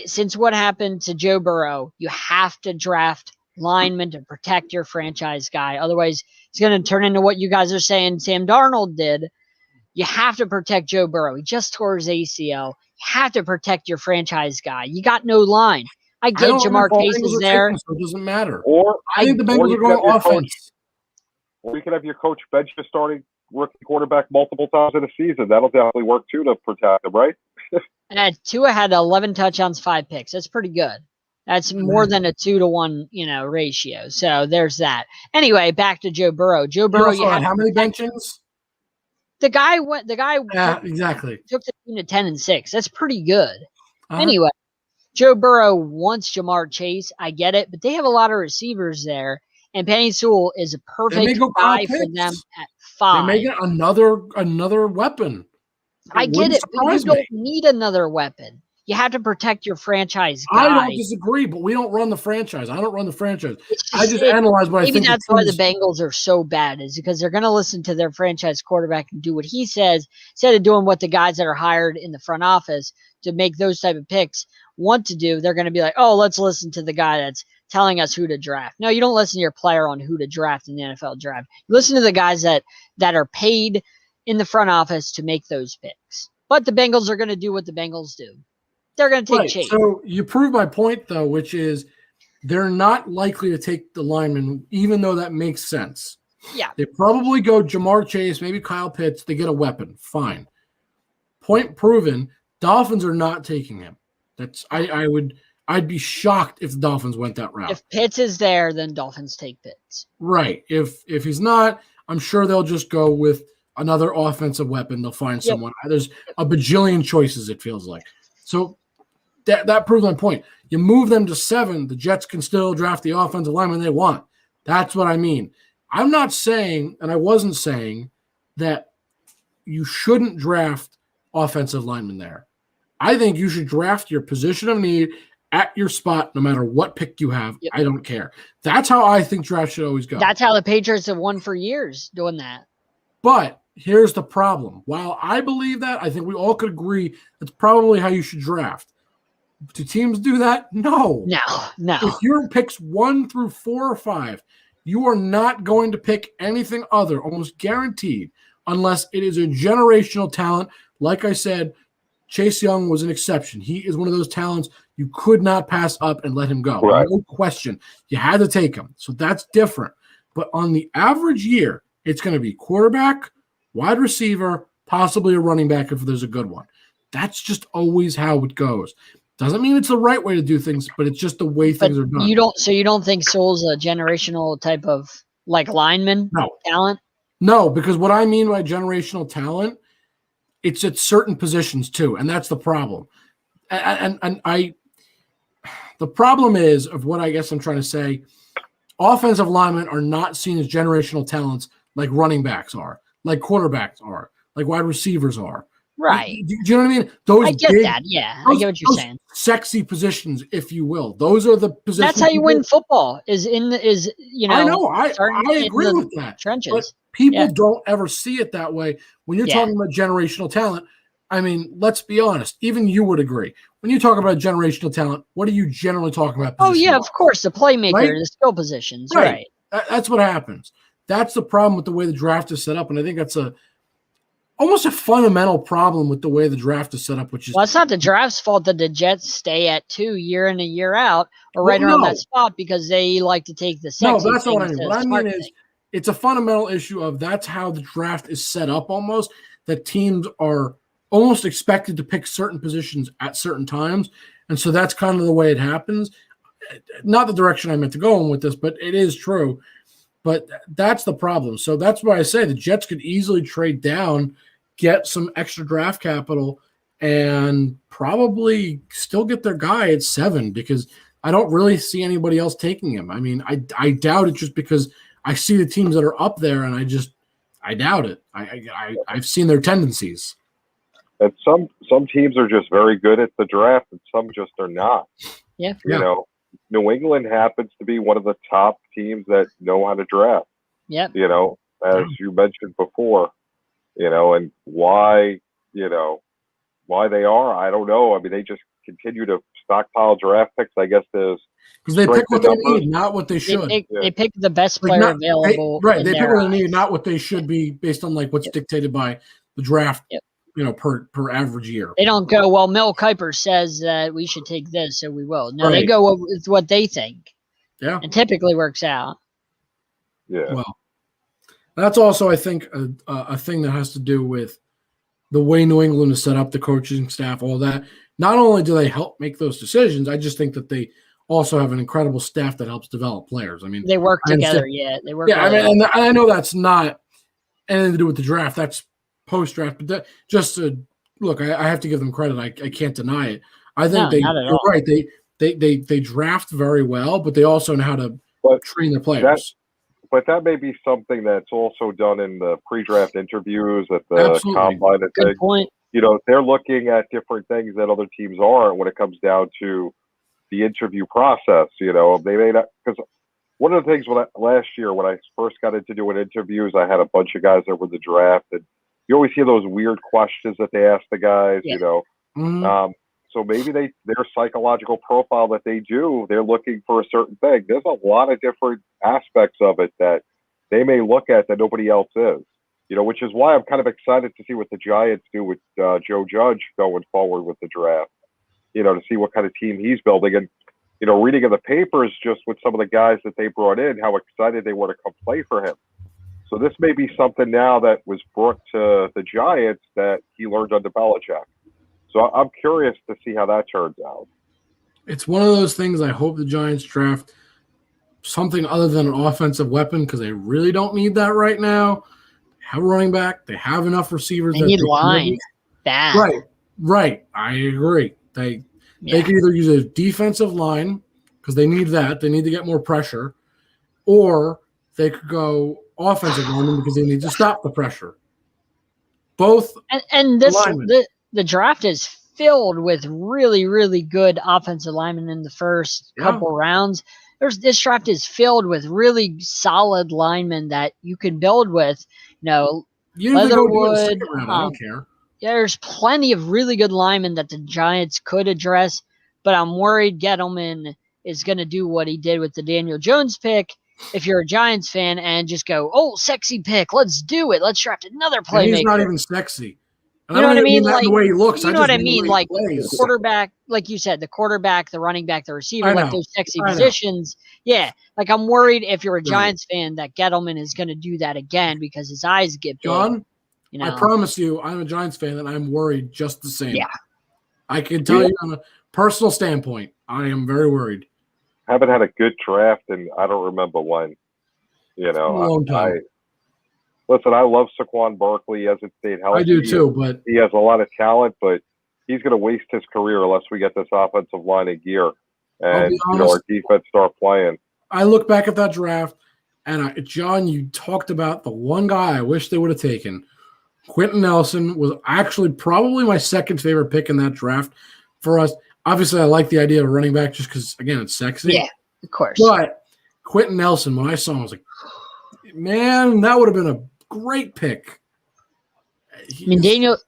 Since what happened to Joe Burrow, you have to draft linemen to protect your franchise guy. Otherwise, it's going to turn into what you guys are saying Sam Darnold did. You have to protect Joe Burrow. He just tore his ACL. You have to protect your franchise guy. You got no line. I get Jamar Chase is there. So it doesn't matter. I think the Bengals are going offense. Or you could have your coach bench the starting rookie quarterback multiple times in a season. That'll definitely work too to protect him, right? And Tua had 11 touchdowns, 5 picks. That's pretty good. That's more than a 2-to-1, ratio. So there's that. Anyway, back to Joe Burrow. Joe Burrow, you had how many benchings? The guy exactly took the team to 10-6. That's pretty good. Anyway, Joe Burrow wants Jamar Chase. I get it, but they have a lot of receivers there, and Penny Sewell is a perfect guy for them at 5. They make another weapon. I get it, but you don't need another weapon. You have to protect your franchise guy. I don't disagree, but we don't run the franchise. I don't run the franchise. I just analyze what I think. Maybe that's why the Bengals are so bad, is because they're going to listen to their franchise quarterback and do what he says instead of doing what the guys that are hired in the front office to make those type of picks want to do. They're going to be like, oh, let's listen to the guy that's telling us who to draft. No, you don't listen to your player on who to draft in the NFL draft. You listen to the guys that are paid in the front office to make those picks. But the Bengals are going to do what the Bengals do. They're going to take Chase. So you prove my point, though, which is they're not likely to take the lineman, even though that makes sense. Yeah. They probably go Jamar Chase, maybe Kyle Pitts. They get a weapon. Fine. Point proven. Dolphins are not taking him. I'd be shocked if the Dolphins went that route. If Pitts is there, then Dolphins take Pitts. Right. If he's not, I'm sure they'll just go with another offensive weapon. They'll find someone. There's a bajillion choices, it feels like. So that proves my point. You move them to 7, the Jets can still draft the offensive lineman they want. That's what I mean. I'm not saying, and I wasn't saying, that you shouldn't draft offensive linemen there. I think you should draft your position of need at your spot no matter what pick you have. Yep. I don't care. That's how I think draft should always go. That's how the Patriots have won for years, doing that. But here's the problem. While I believe that, I think we all could agree that's probably how you should draft. Do teams do that? No. No. If your picks 1 through 4 or 5, you are not going to pick anything other, almost guaranteed, unless it is a generational talent. Like I said, Chase Young was an exception. He is one of those talents you could not pass up and let him go. Right. No question. You had to take him. So that's different. But on the average year, it's going to be quarterback, wide receiver, possibly a running back if there's a good one. That's just always how it goes. Doesn't mean it's the right way to do things, but it's just the way things are done. You don't think Sewell's a generational type of like lineman talent? No, because what I mean by generational talent, it's at certain positions too, and that's the problem. The problem is of what I guess I'm trying to say. Offensive linemen are not seen as generational talents like running backs are, like quarterbacks are, like wide receivers are. Right. Do you know what I mean? Those I get that. Yeah, I get what you're saying. Sexy positions, if you will. Those are the positions. That's how you win football. I know. I agree with that. Trenches. But people don't ever see it that way. When you're talking about generational talent, I mean, let's be honest. Even you would agree. When you talk about generational talent, what are you generally talking about? Oh, yeah, of course. The playmaker, right? The skill positions. Right. That's what happens. That's the problem with the way the draft is set up. And I think that's almost a fundamental problem with the way the draft is set up, which is... Well, it's not the draft's fault that the Jets stay at 2 year in and year out or around that spot because they like to take the sexy. No, that's not what I mean. What I mean is it's a fundamental issue of that's how the draft is set up almost, that teams are almost expected to pick certain positions at certain times. And so that's kind of the way it happens. Not the direction I meant to go in with this, but it is true. But that's the problem. So that's why I say the Jets could easily trade down, get some extra draft capital, and probably still get their guy at 7 because I don't really see anybody else taking him. I mean, I doubt it just because I see the teams that are up there and I doubt it. I've seen their tendencies. And some teams are just very good at the draft and some just are not. Yeah. You know, New England happens to be one of the top teams that know how to draft. Yep. You know, as you mentioned before, you know, and why they are, I don't know. I mean, they just continue to stockpile draft picks. I guess because they pick what they need, not what they should. They pick the best player available. They pick what they need, not what they should be based on like what's dictated by the draft. Yep. You know, per average year. They don't go, well, Mel Kiper says that we should take this, so we will. No, they go with what they think. Yeah. And typically works out. Yeah. Well, that's also, I think, a thing that has to do with the way New England is set up, the coaching staff, all that. Not only do they help make those decisions, I just think that they also have an incredible staff that helps develop players. I mean, they work together. They work together. I mean, and I know that's not anything to do with the draft. That's post-draft, but that, just to look, I have to give them credit. I can't deny it. I think you're right. They draft very well, but they also know how to train their players. But that may be something that's also done in the pre-draft interviews at the combine. Good point. You know, they're looking at different things that other teams aren't when it comes down to the interview process. You know, they may not, because one of the things last year when I first got into doing interviews, I had a bunch of guys that were in the draft, and you always hear those weird questions that they ask the guys, you know. Mm-hmm. So maybe their psychological profile that they do, they're looking for a certain thing. There's a lot of different aspects of it that they may look at that nobody else is, you know, which is why I'm kind of excited to see what the Giants do with Joe Judge going forward with the draft, you know, to see what kind of team he's building. And, you know, reading in the papers just with some of the guys that they brought in, how excited they were to come play for him. So this may be something now that was brought to the Giants that he learned under Belichick. So I'm curious to see how that turns out. It's one of those things I hope the Giants draft something other than an offensive weapon because they really don't need that right now. They have a running back. They have enough receivers. They need line. Bad. Right. I agree. They can either use a defensive line because they need that. They need to get more pressure. Or they could go offensive lineman because they need to stop the pressure. Both and the draft is filled with really, really good offensive linemen in the first couple rounds. This draft is filled with really solid linemen that you can build with. Leatherwood. I don't care. Yeah, there's plenty of really good linemen that the Giants could address, but I'm worried Gettleman is going to do what he did with the Daniel Jones pick. If you're a Giants fan and just go, oh, sexy pick, let's do it. Let's draft another playmaker. And he's not even sexy. And you know what I mean? Like the way he looks. You know what I mean? Like quarterback, like you said, the quarterback, the running back, the receiver, like those sexy positions. Yeah. Like I'm worried if you're a Giants fan that Gettleman is going to do that again because his eyes get big. John, I promise you, I'm a Giants fan and I'm worried just the same. Yeah. I can tell you on a personal standpoint, I am very worried. Haven't had a good draft, and I don't remember when. A long time. Listen, I love Saquon Barkley. He hasn't stayed healthy. I do too, but he has a lot of talent, but he's going to waste his career unless we get this offensive line in gear and our defense start playing. I look back at that draft, and John, you talked about the one guy I wish they would have taken. Quentin Nelson was actually probably my second favorite pick in that draft for us. Obviously, I like the idea of running back just because, again, it's sexy. Yeah, of course. But Quentin Nelson, when I saw him, I was like, man, that would have been a great pick. Daniel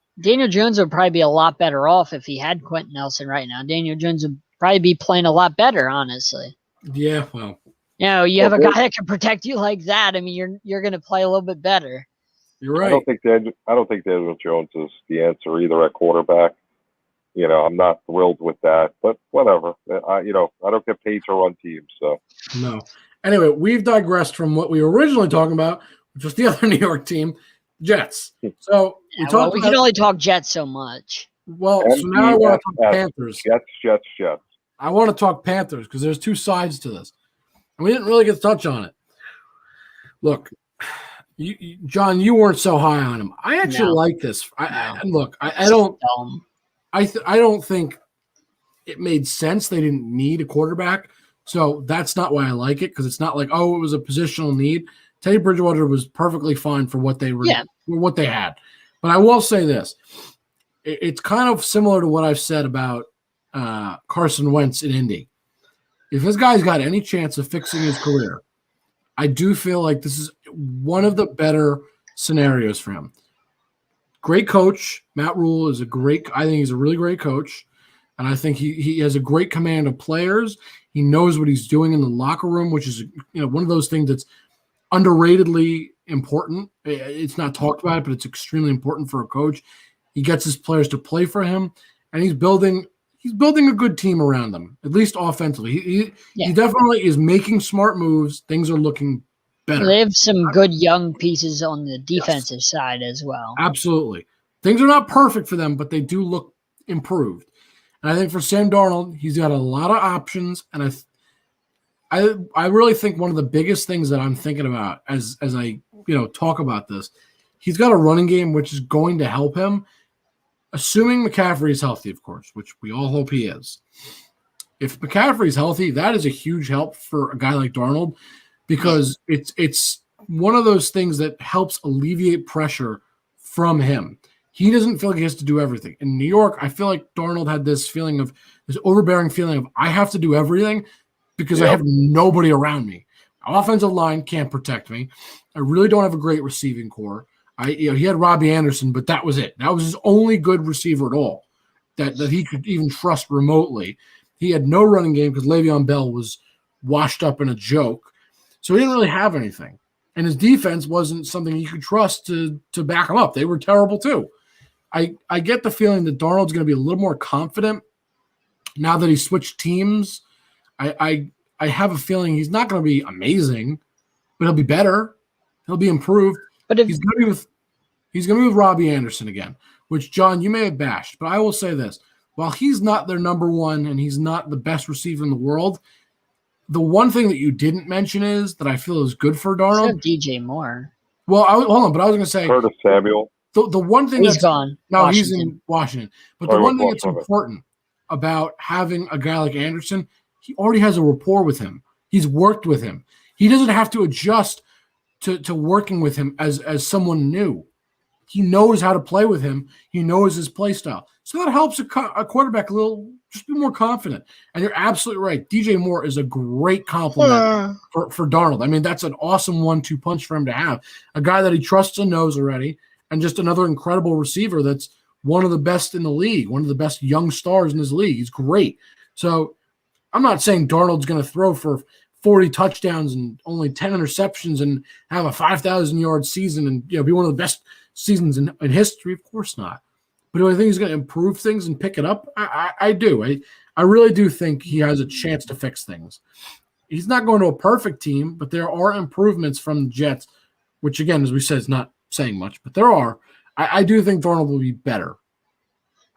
Jones would probably be a lot better off if he had Quentin Nelson right now. Daniel Jones would probably be playing a lot better, honestly. Yeah, well. You have a guy that can protect you like that. I mean, you're going to play a little bit better. You're right. I don't think Daniel Jones is the answer either at quarterback. I'm not thrilled with that, but whatever. I don't get paid to run teams, so. No. Anyway, we've digressed from what we were originally talking about, which was the other New York team, Jets. So we can only talk Jets so much. Well, so now I want to talk Panthers. Jets. I want to talk Panthers because there's two sides to this, and we didn't really get to touch on it. Look, John, you weren't so high on him. I actually like this. I don't think it made sense. They didn't need a quarterback. So that's not why I like it, because it's not like, it was a positional need. Teddy Bridgewater was perfectly fine for what they were, what they had. But I will say this. It's kind of similar to what I've said about Carson Wentz in Indy. If this guy's got any chance of fixing his career, I do feel like this is one of the better scenarios for him. Great coach. Matt Rule is I think he's a really great coach. And I think he has a great command of players. He knows what he's doing in the locker room, which is one of those things that's underratedly important. It's not talked about, but it's extremely important for a coach. He gets his players to play for him, and he's building a good team around them, at least offensively. He definitely is making smart moves. Things are looking better. They have some good young pieces on the defensive side as well. Absolutely. Things are not perfect for them, but they do look improved. And I think for Sam Darnold, he's got a lot of options, and I really think one of the biggest things that I'm thinking about as I talk about this, he's got a running game which is going to help him, assuming McCaffrey is healthy, of course, which we all hope he is. If McCaffrey is healthy, that is a huge help for a guy like Darnold, because it's one of those things that helps alleviate pressure from him. He doesn't feel like he has to do everything. In New York, I feel like Darnold had this overbearing feeling of, I have to do everything because I have nobody around me. My offensive line can't protect me. I really don't have a great receiving core. He had Robbie Anderson, but that was it. That was his only good receiver at all that he could even trust remotely. He had no running game because Le'Veon Bell was washed up in a joke. So he didn't really have anything. And his defense wasn't something he could trust to back him up. They were terrible too. I get the feeling that Darnold's going to be a little more confident now that he switched teams. I have a feeling he's not going to be amazing, but he'll be better. He'll be improved. But he's going to be with Robbie Anderson again, which, John, you may have bashed, but I will say this. While he's not their number one and he's not the best receiver in the world, the one thing that you didn't mention is that I feel is good for Darnold. DJ Moore. Well, hold on, but I was going to say Curtis Samuel. The one thing he's gone. No, he's in Washington. But the one thing that's important about having a guy like Anderson, he already has a rapport with him. He's worked with him. He doesn't have to adjust to working with him as someone new. He knows how to play with him. He knows his play style. So that helps a quarterback a little, just be more confident. And you're absolutely right. DJ Moore is a great compliment for Darnold. I mean, that's an awesome 1-2 punch for him to have. A guy that he trusts and knows already, and just another incredible receiver that's one of the best in the league, one of the best young stars in his league. He's great. So I'm not saying Darnold's going to throw for 40 touchdowns and only 10 interceptions and have a 5,000-yard season and be one of the best seasons in history. Of course not. But do I think he's going to improve things and pick it up? I do. I really do think he has a chance to fix things. He's not going to a perfect team, but there are improvements from the Jets, which, again, as we said, is not saying much, but there are. I do think Darnold will be better.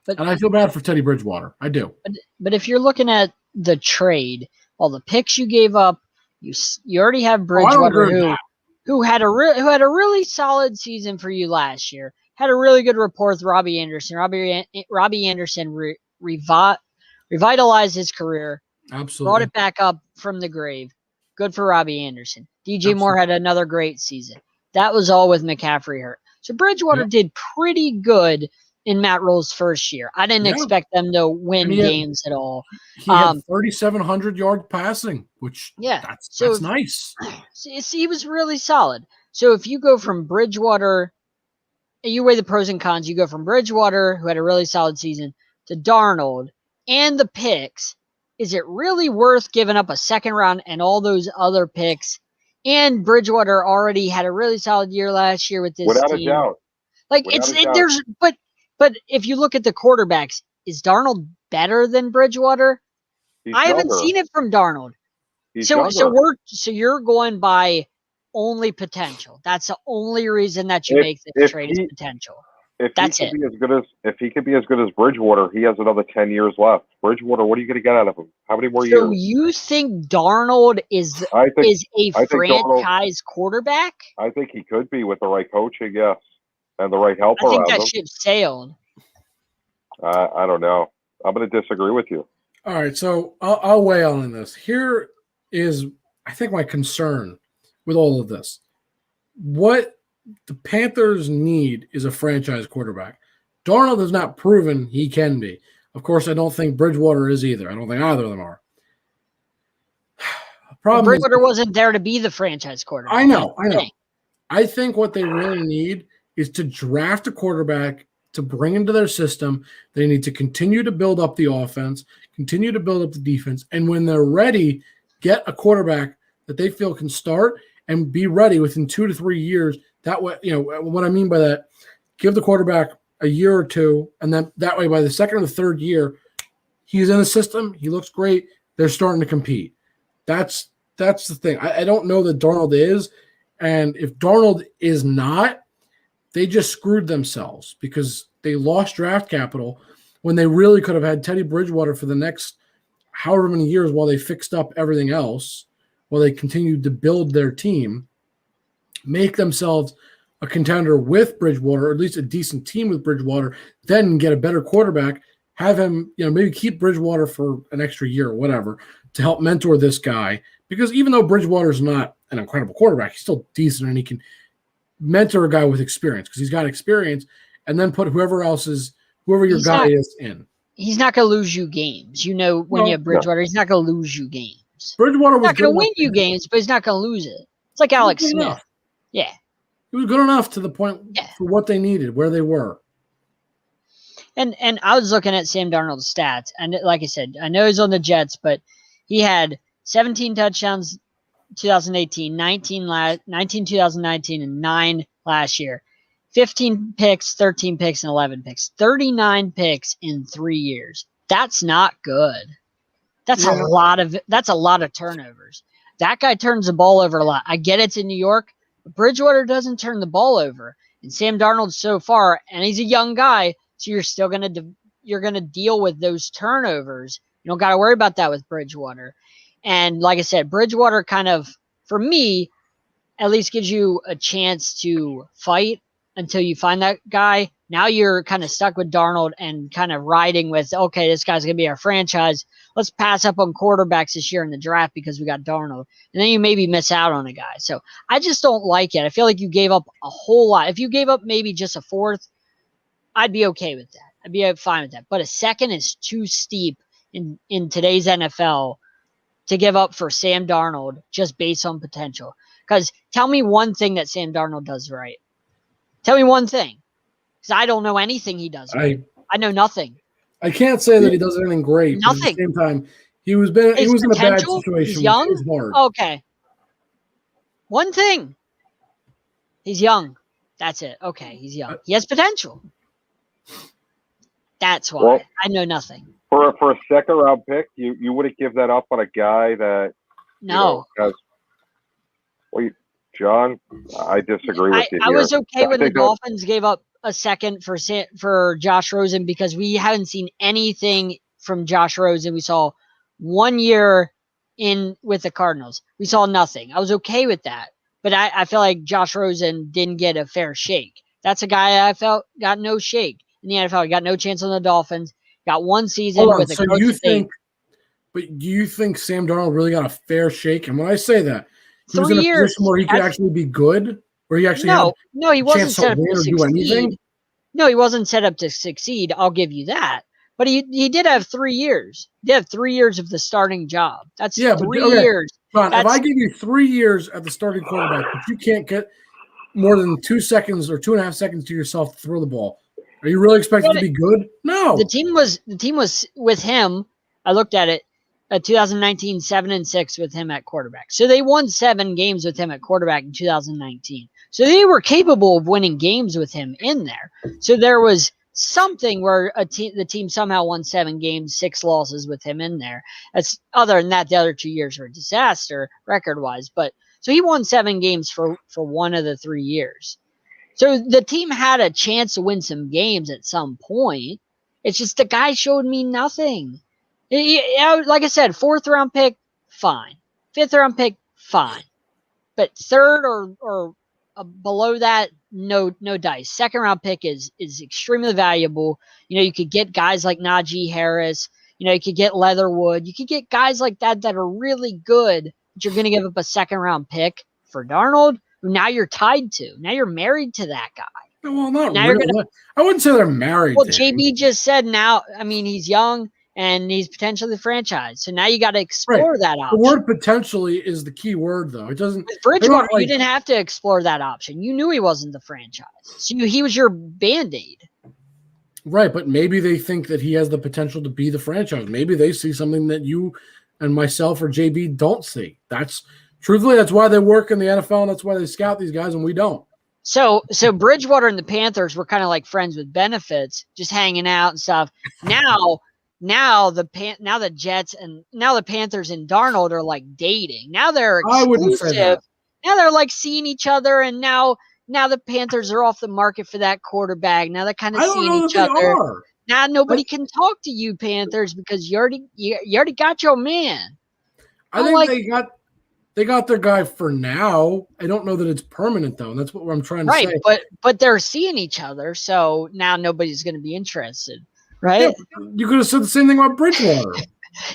And I feel bad for Teddy Bridgewater. I do. But if you're looking at the trade, all the picks you gave up, you already have Bridgewater who had a really solid season for you last year. Had a really good rapport with Robbie Anderson. Robbie Anderson revitalized his career. Absolutely. Brought it back up from the grave. Good for Robbie Anderson. DJ Moore had another great season. That was all with McCaffrey hurt. So Bridgewater did pretty good in Matt Rule's first year. I didn't expect them to win games at all. He had 3,700 yard passing, which that's nice. See, he was really solid. So if you go from Bridgewater, you weigh the pros and cons. You go from Bridgewater, who had a really solid season, to Darnold and the picks. Is it really worth giving up a second round and all those other picks? And Bridgewater already had a really solid year last year with this Without team. a doubt. Like but if you look at the quarterbacks, is Darnold better than Bridgewater? I haven't seen it from Darnold. So you're going by only potential. That's the only reason that you make this trade is potential. If he could be as good as Bridgewater, he has another 10 years left. Bridgewater, what are you going to get out of him? How many more years? So you think Darnold is a franchise quarterback? I think he could be with the right coaching, yes, and the right help. I think that ship sailed. I don't know. I'm going to disagree with you. All right, so I'll weigh on this. Here is, I think, my concern with all of this. What the Panthers need is a franchise quarterback. Darnold has not proven he can be. Of course, I don't think Bridgewater is either. I don't think either of them are. Bridgewater wasn't there to be the franchise quarterback. I know. I think what they really need is to draft a quarterback to bring into their system. They need to continue to build up the offense, continue to build up the defense, and when they're ready, get a quarterback that they feel can start and be ready within 2 to 3 years. That way, what I mean by that, give the quarterback a year or two, and then that way by the second or the third year, he's in the system, he looks great, they're starting to compete. That's the thing. I don't know that Darnold is, and if Darnold is not, they just screwed themselves because they lost draft capital when they really could have had Teddy Bridgewater for the next however many years while they fixed up everything else, while they continued to build their team, make themselves a contender with Bridgewater, or at least a decent team with Bridgewater, then get a better quarterback, have him, maybe keep Bridgewater for an extra year or whatever to help mentor this guy. Because even though Bridgewater's not an incredible quarterback, he's still decent and he can mentor a guy with experience because he's got experience, and then put whoever your guy is in. He's not going to lose you games. When you have Bridgewater, he's not going to lose you games. Bridgewater was not going to win you games, but he's not going to lose it. It's like Alex Smith. Enough. Yeah. He was good enough to the point for what they needed, where they were. And I was looking at Sam Darnold's stats, and like I said, I know he's on the Jets, but he had 17 touchdowns 2018, 19 2019, and 9 last year. 15 picks, 13 picks, and 11 picks. 39 picks in 3 years. That's not good. That's a lot of turnovers. That guy turns the ball over a lot. I get it's in New York, but Bridgewater doesn't turn the ball over. And Sam Darnold so far, and he's a young guy, so you're still gonna deal with those turnovers. You don't got to worry about that with Bridgewater. And like I said, Bridgewater kind of, for me, at least gives you a chance to fight until you find that guy. Now you're kind of stuck with Darnold and kind of riding with, okay, this guy's going to be our franchise. Let's pass up on quarterbacks this year in the draft because we got Darnold. And then you maybe miss out on a guy. So I just don't like it. I feel like you gave up a whole lot. If you gave up maybe just a fourth, I'd be okay with that. I'd be fine with that. But a second is too steep in today's NFL to give up for Sam Darnold just based on potential. Because tell me one thing that Sam Darnold does right. Tell me one thing. Because I don't know anything he does right. I know nothing. I can't say that he does anything great. Nothing. But at the same time, he was in a bad situation. He's young. It was hard. Okay. One thing. He's young. That's it. Okay, he's young. He has potential. That's why. Well, I know nothing. For a second round pick, you wouldn't give that up on a guy that John, I disagree with you. I was okay when the Dolphins gave up a second for Josh Rosen because we haven't seen anything from Josh Rosen. We saw 1 year in with the Cardinals. We saw nothing. I was okay with that. But I feel like Josh Rosen didn't get a fair shake. That's a guy I felt got no shake in the NFL. He got no chance on the Dolphins. Got one season with a coach. But do you think Sam Darnold really got a fair shake? And when I say that, he was in a position where he could actually be good, where he actually he wasn't set up to succeed. No, he wasn't set up to succeed. I'll give you that. But he did have 3 years. He did have 3 years of the starting job. That's 3 years. Ron, if I give you 3 years at the starting quarterback, but you can't get more than 2 seconds or 2.5 seconds to yourself to throw the ball, are you really expected to be good? No. The team was with him. I looked at it. 2019, 7-6 with him at quarterback. So they won 7 games with him at quarterback in 2019. So they were capable of winning games with him in there. So there was something where the team somehow won 7 games, 6 losses with him in there. That's other than that, the other 2 years were a disaster record-wise. But so he won 7 games for 1 of the 3 years. So the team had a chance to win some games at some point. It's just the guy showed me nothing. Like I said, 4th round pick, fine. 5th round pick, fine. But 3rd or below that, no dice. 2nd round pick is extremely valuable. You could get guys like Najee Harris. You could get Leatherwood. You could get guys like that are really good, but you're going to give up a 2nd round pick for Darnold, who now you're tied to. Now you're married to that guy. Well, not now really. I wouldn't say they're married. Well, JB just said now, he's young and he's potentially the franchise. So now you got to explore that option. The word potentially is the key word, though. It doesn't. With Bridgewater, you didn't have to explore that option. You knew he wasn't the franchise. So he was your Band-Aid. Right, but maybe they think that he has the potential to be the franchise. Maybe they see something that you and myself or JB don't see. Truthfully, that's why they work in the NFL, and that's why they scout these guys, and we don't. So Bridgewater and the Panthers were kind of like friends with benefits, just hanging out and stuff. Now the Jets and now the Panthers and Darnold are like dating. Now they're exclusive. I wouldn't say that. Now they're like seeing each other, and now the Panthers are off the market for that quarterback. Now they're kind of seeing each other. Now nobody can talk to you, Panthers, because you already got your man. I think they got their guy for now. I don't know that it's permanent though, and that's what I'm trying to say. Right, but they're seeing each other, so now nobody's going to be interested, right? Yeah, you could have said the same thing about Bridgewater.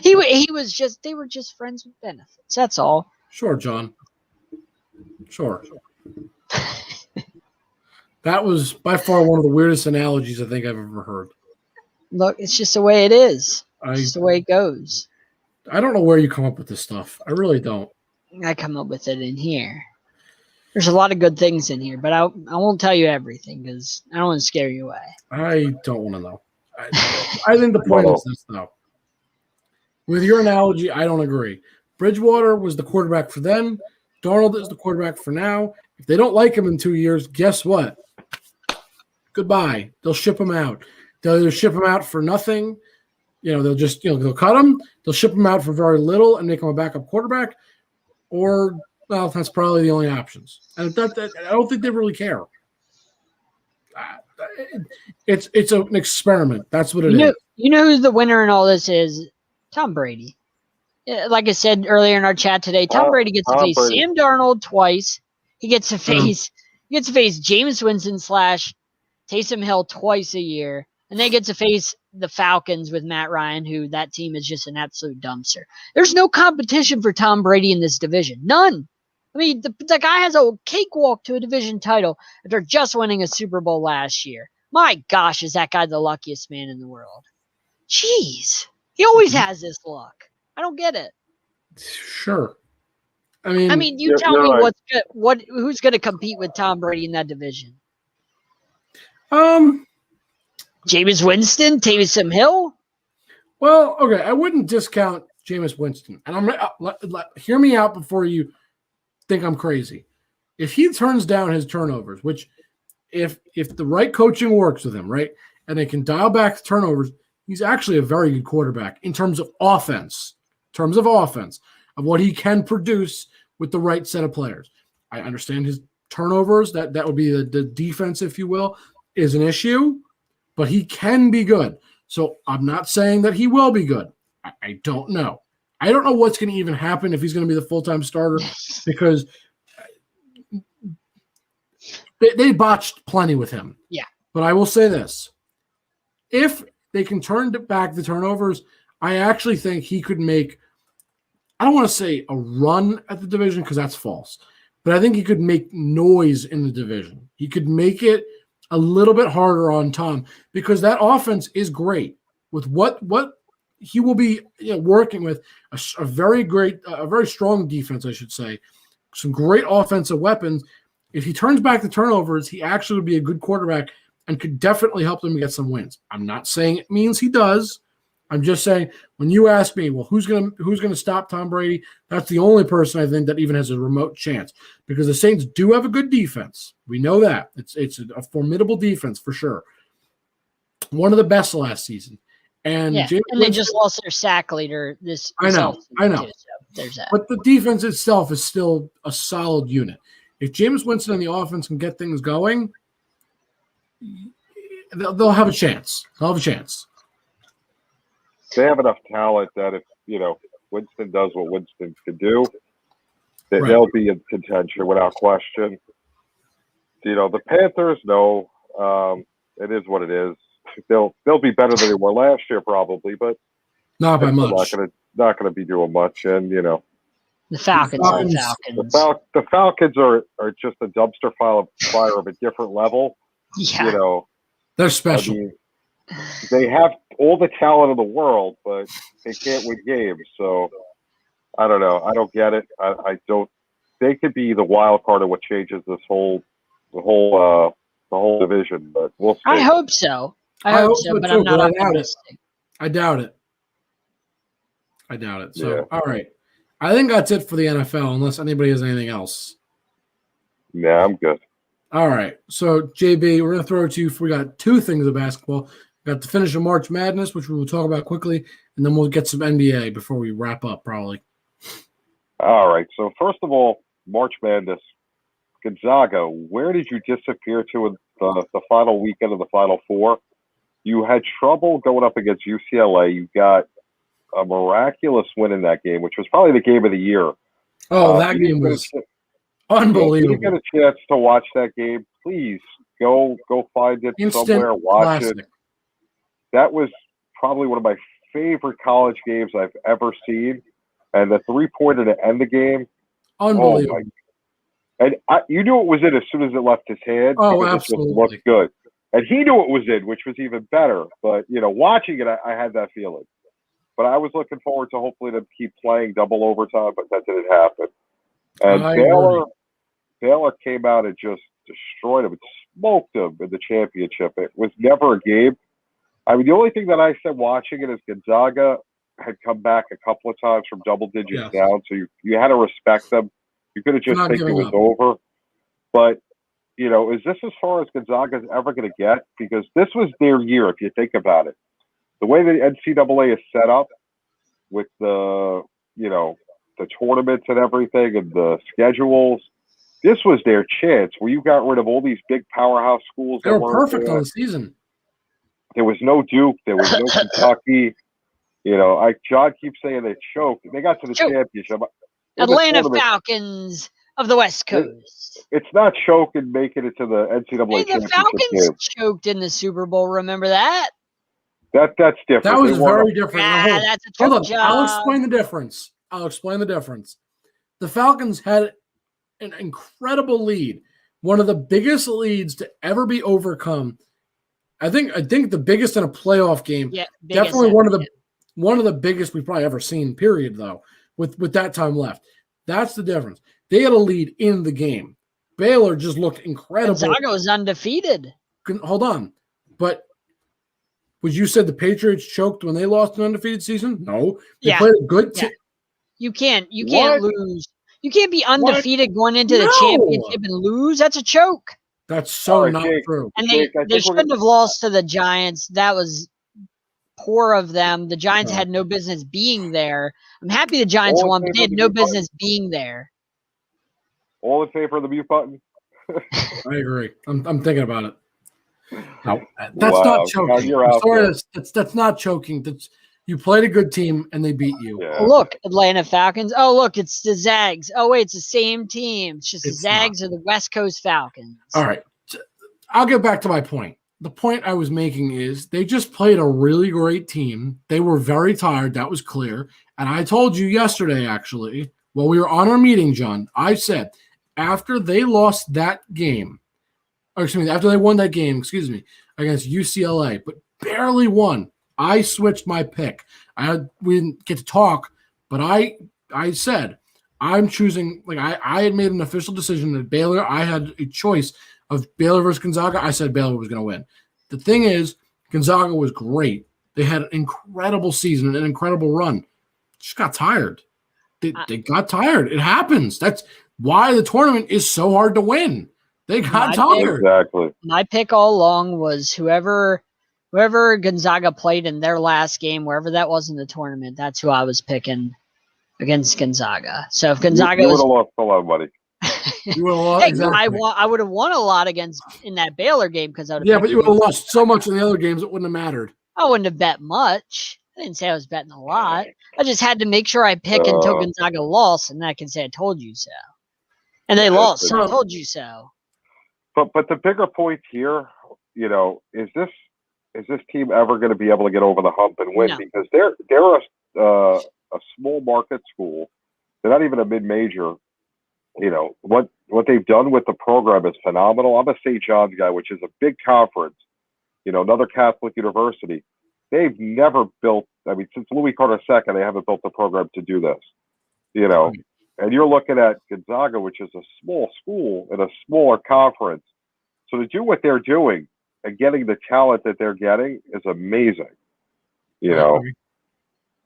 they were just friends with benefits. That's all. Sure, John. Sure. That was by far one of the weirdest analogies I think I've ever heard. Look, it's just the way it is. It's just the way it goes. I don't know where you come up with this stuff. I really don't. I come up with it in here. There's a lot of good things in here, but I won't tell you everything because I don't want to scare you away. I don't want to know. I think the point is this, though. With your analogy, I don't agree. Bridgewater was the quarterback for then. Darnold is the quarterback for now. If they don't like him in 2 years, guess what? Goodbye. They'll ship him out. They'll either ship him out for nothing. They'll just, they'll cut him. They'll ship him out for very little and make him a backup quarterback. Or, well, that's probably the only options. And I don't think they really care. It's an experiment. That's what it is. You know who the winner in all this is? Tom Brady. Like I said earlier in our chat today, Tom Brady gets to face Sam Darnold twice. He gets to face Jameis Winston / Taysom Hill twice a year. And they get to face the Falcons with Matt Ryan, who that team is just an absolute dumpster. There's no competition for Tom Brady in this division. None. I mean, the guy has a cakewalk to a division title after just winning a Super Bowl last year. My gosh, is that guy the luckiest man in the world? Jeez. He always has this luck. I don't get it. Sure. I mean, you tell me right. who's going to compete with Tom Brady in that division? Jameis Winston, Taysom Hill. Well, okay, I wouldn't discount Jameis Winston, and hear me out before you think I'm crazy. If he turns down his turnovers, which if the right coaching works with him, right, and they can dial back the turnovers, he's actually a very good quarterback in terms of offense. Of what he can produce with the right set of players. I understand his turnovers, that would be the defense, if you will, is an issue, but he can be good. So I'm not saying that he will be good. I don't know. I don't know what's going to even happen if he's going to be the full-time starter because they botched plenty with him. Yeah. But I will say this. If they can turn back the turnovers, I actually think he could make, I don't want to say a run at the division because that's false, but I think he could make noise in the division. He could make it a little bit harder on Tom because that offense is great with what he will be working with, a very strong defense, I should say, some great offensive weapons. If he turns back the turnovers, he actually would be a good quarterback and could definitely help them get some wins. I'm not saying it means he does. I'm just saying when you ask me, well, who's gonna stop Tom Brady? That's the only person I think that even has a remote chance because the Saints do have a good defense. We know that it's a formidable defense for sure. One of the best last season, and they just lost their sack leader this. I know. Too, so there's that. But the defense itself is still a solid unit. If Jameis Winston and the offense can get things going, they'll have a chance. They have enough talent that if Winston does what Winston can do, they'll be in contention without question. The Panthers, no, it is what it is. They'll be better than they were last year probably, but not by much. Not going to be doing much, and the Falcons. The Falcons are just a dumpster fire of a different level. Yeah, they're special. I mean, they have all the talent in the world, but they can't win games. So I don't know. I don't get it. I don't. They could be the wild card of what changes the whole division. But we'll see. I hope so. I hope so, but I'm not optimistic. I doubt it. So all right, I think that's it for the NFL. Unless anybody has anything else. Yeah, I'm good. All right. So JB, we're gonna throw it to you. We got two things of basketball. Got the finish of March Madness, which we will talk about quickly, and then we'll get some NBA before we wrap up, probably. All right. So first of all, March Madness, Gonzaga. Where did you disappear to in the final weekend of the Final Four? You had trouble going up against UCLA. You got a miraculous win in that game, which was probably the game of the year. Oh, that game was unbelievable. If you get a chance to watch that game, please go find it somewhere, watch classic. it. That was probably one of my favorite college games I've ever seen. And the three-pointer to end the game, unbelievable. And you knew it was in as soon as it left his hand. Oh, absolutely. It looked good. And he knew it was in, which was even better. But, watching it, I had that feeling. But I was looking forward to hopefully them keep playing double overtime, but that didn't happen. And Baylor came out and just destroyed them. It smoked them in the championship. It was never a game. I mean, the only thing that I said watching it is Gonzaga had come back a couple of times from double digits down, so you had to respect them. You could have just taken it was over. But, is this as far as Gonzaga's ever going to get? Because this was their year, if you think about it. The way the NCAA is set up with the tournaments and everything and the schedules, this was their chance where you got rid of all these big powerhouse schools. They were perfect on the season. There was no Duke. There was no Kentucky. John keeps saying they choked. They got to the championship. Atlanta Falcons of the West Coast. It's not choking making it to the NCAA championship. The Falcons game. choked in the Super Bowl. Remember that? That's different. That was very different. That's a choke job. I'll explain the difference. The Falcons had an incredible lead, one of the biggest leads to ever be overcome I think the biggest in a playoff game. Yeah, Definitely one of the biggest we've probably ever seen. Period. Though, with that time left, that's the difference. They had a lead in the game. Baylor just looked incredible. Gonzaga was undefeated. Hold on, but would you said the Patriots choked when they lost an undefeated season? No, they played a good team. You can't lose. You can't be undefeated going into the championship and lose. That's a choke. That's so not true. And they shouldn't have lost to the Giants. That was poor of them. The Giants had no business being there. I'm happy the Giants won, but they had no business being there. All in favor of the mute button? I agree. I'm thinking about it. No, that's not choking. I'm sorry, that's not choking. You played a good team and they beat you. Yeah. Look, Atlanta Falcons. Oh, look, it's the Zags. Oh, wait, it's the same team. It's just the Zags or the West Coast Falcons. All right. I'll get back to my point. The point I was making is they just played a really great team. They were very tired. That was clear. And I told you yesterday, actually, while we were on our meeting, John, I said after they lost that game, after they won that game, against UCLA, but barely won, I switched my pick. We didn't get to talk, but I said I'm choosing. I had made an official decision that Baylor. I had a choice of Baylor versus Gonzaga. I said Baylor was going to win. The thing is, Gonzaga was great. They had an incredible season, an incredible run. Just got tired. They got tired. It happens. That's why the tournament is so hard to win. They got tired. Exactly. My pick all along was whoever Gonzaga played in their last game, wherever that was in the tournament, that's who I was picking against Gonzaga. So if Gonzaga you would have lost a lot of money. You would have lost. Exactly. I would have won a lot in that Baylor game because I would. Yeah, but you would have lost so much in the other games it wouldn't have mattered. I wouldn't have bet much. I didn't say I was betting a lot. I just had to make sure I pick until Gonzaga lost, and then I can say I told you so. And they lost, so I told you so. But the bigger point here, is this team ever going to be able to get over the hump and win? No. Because they're a small market school. They're not even a mid-major. What they've done with the program is phenomenal. I'm a St. John's guy, which is a big conference. Another Catholic university. They've never built. Since Louis Carter II, they haven't built a program to do this. And you're looking at Gonzaga, which is a small school in a smaller conference. So to do what they're doing and getting the talent that they're getting is amazing.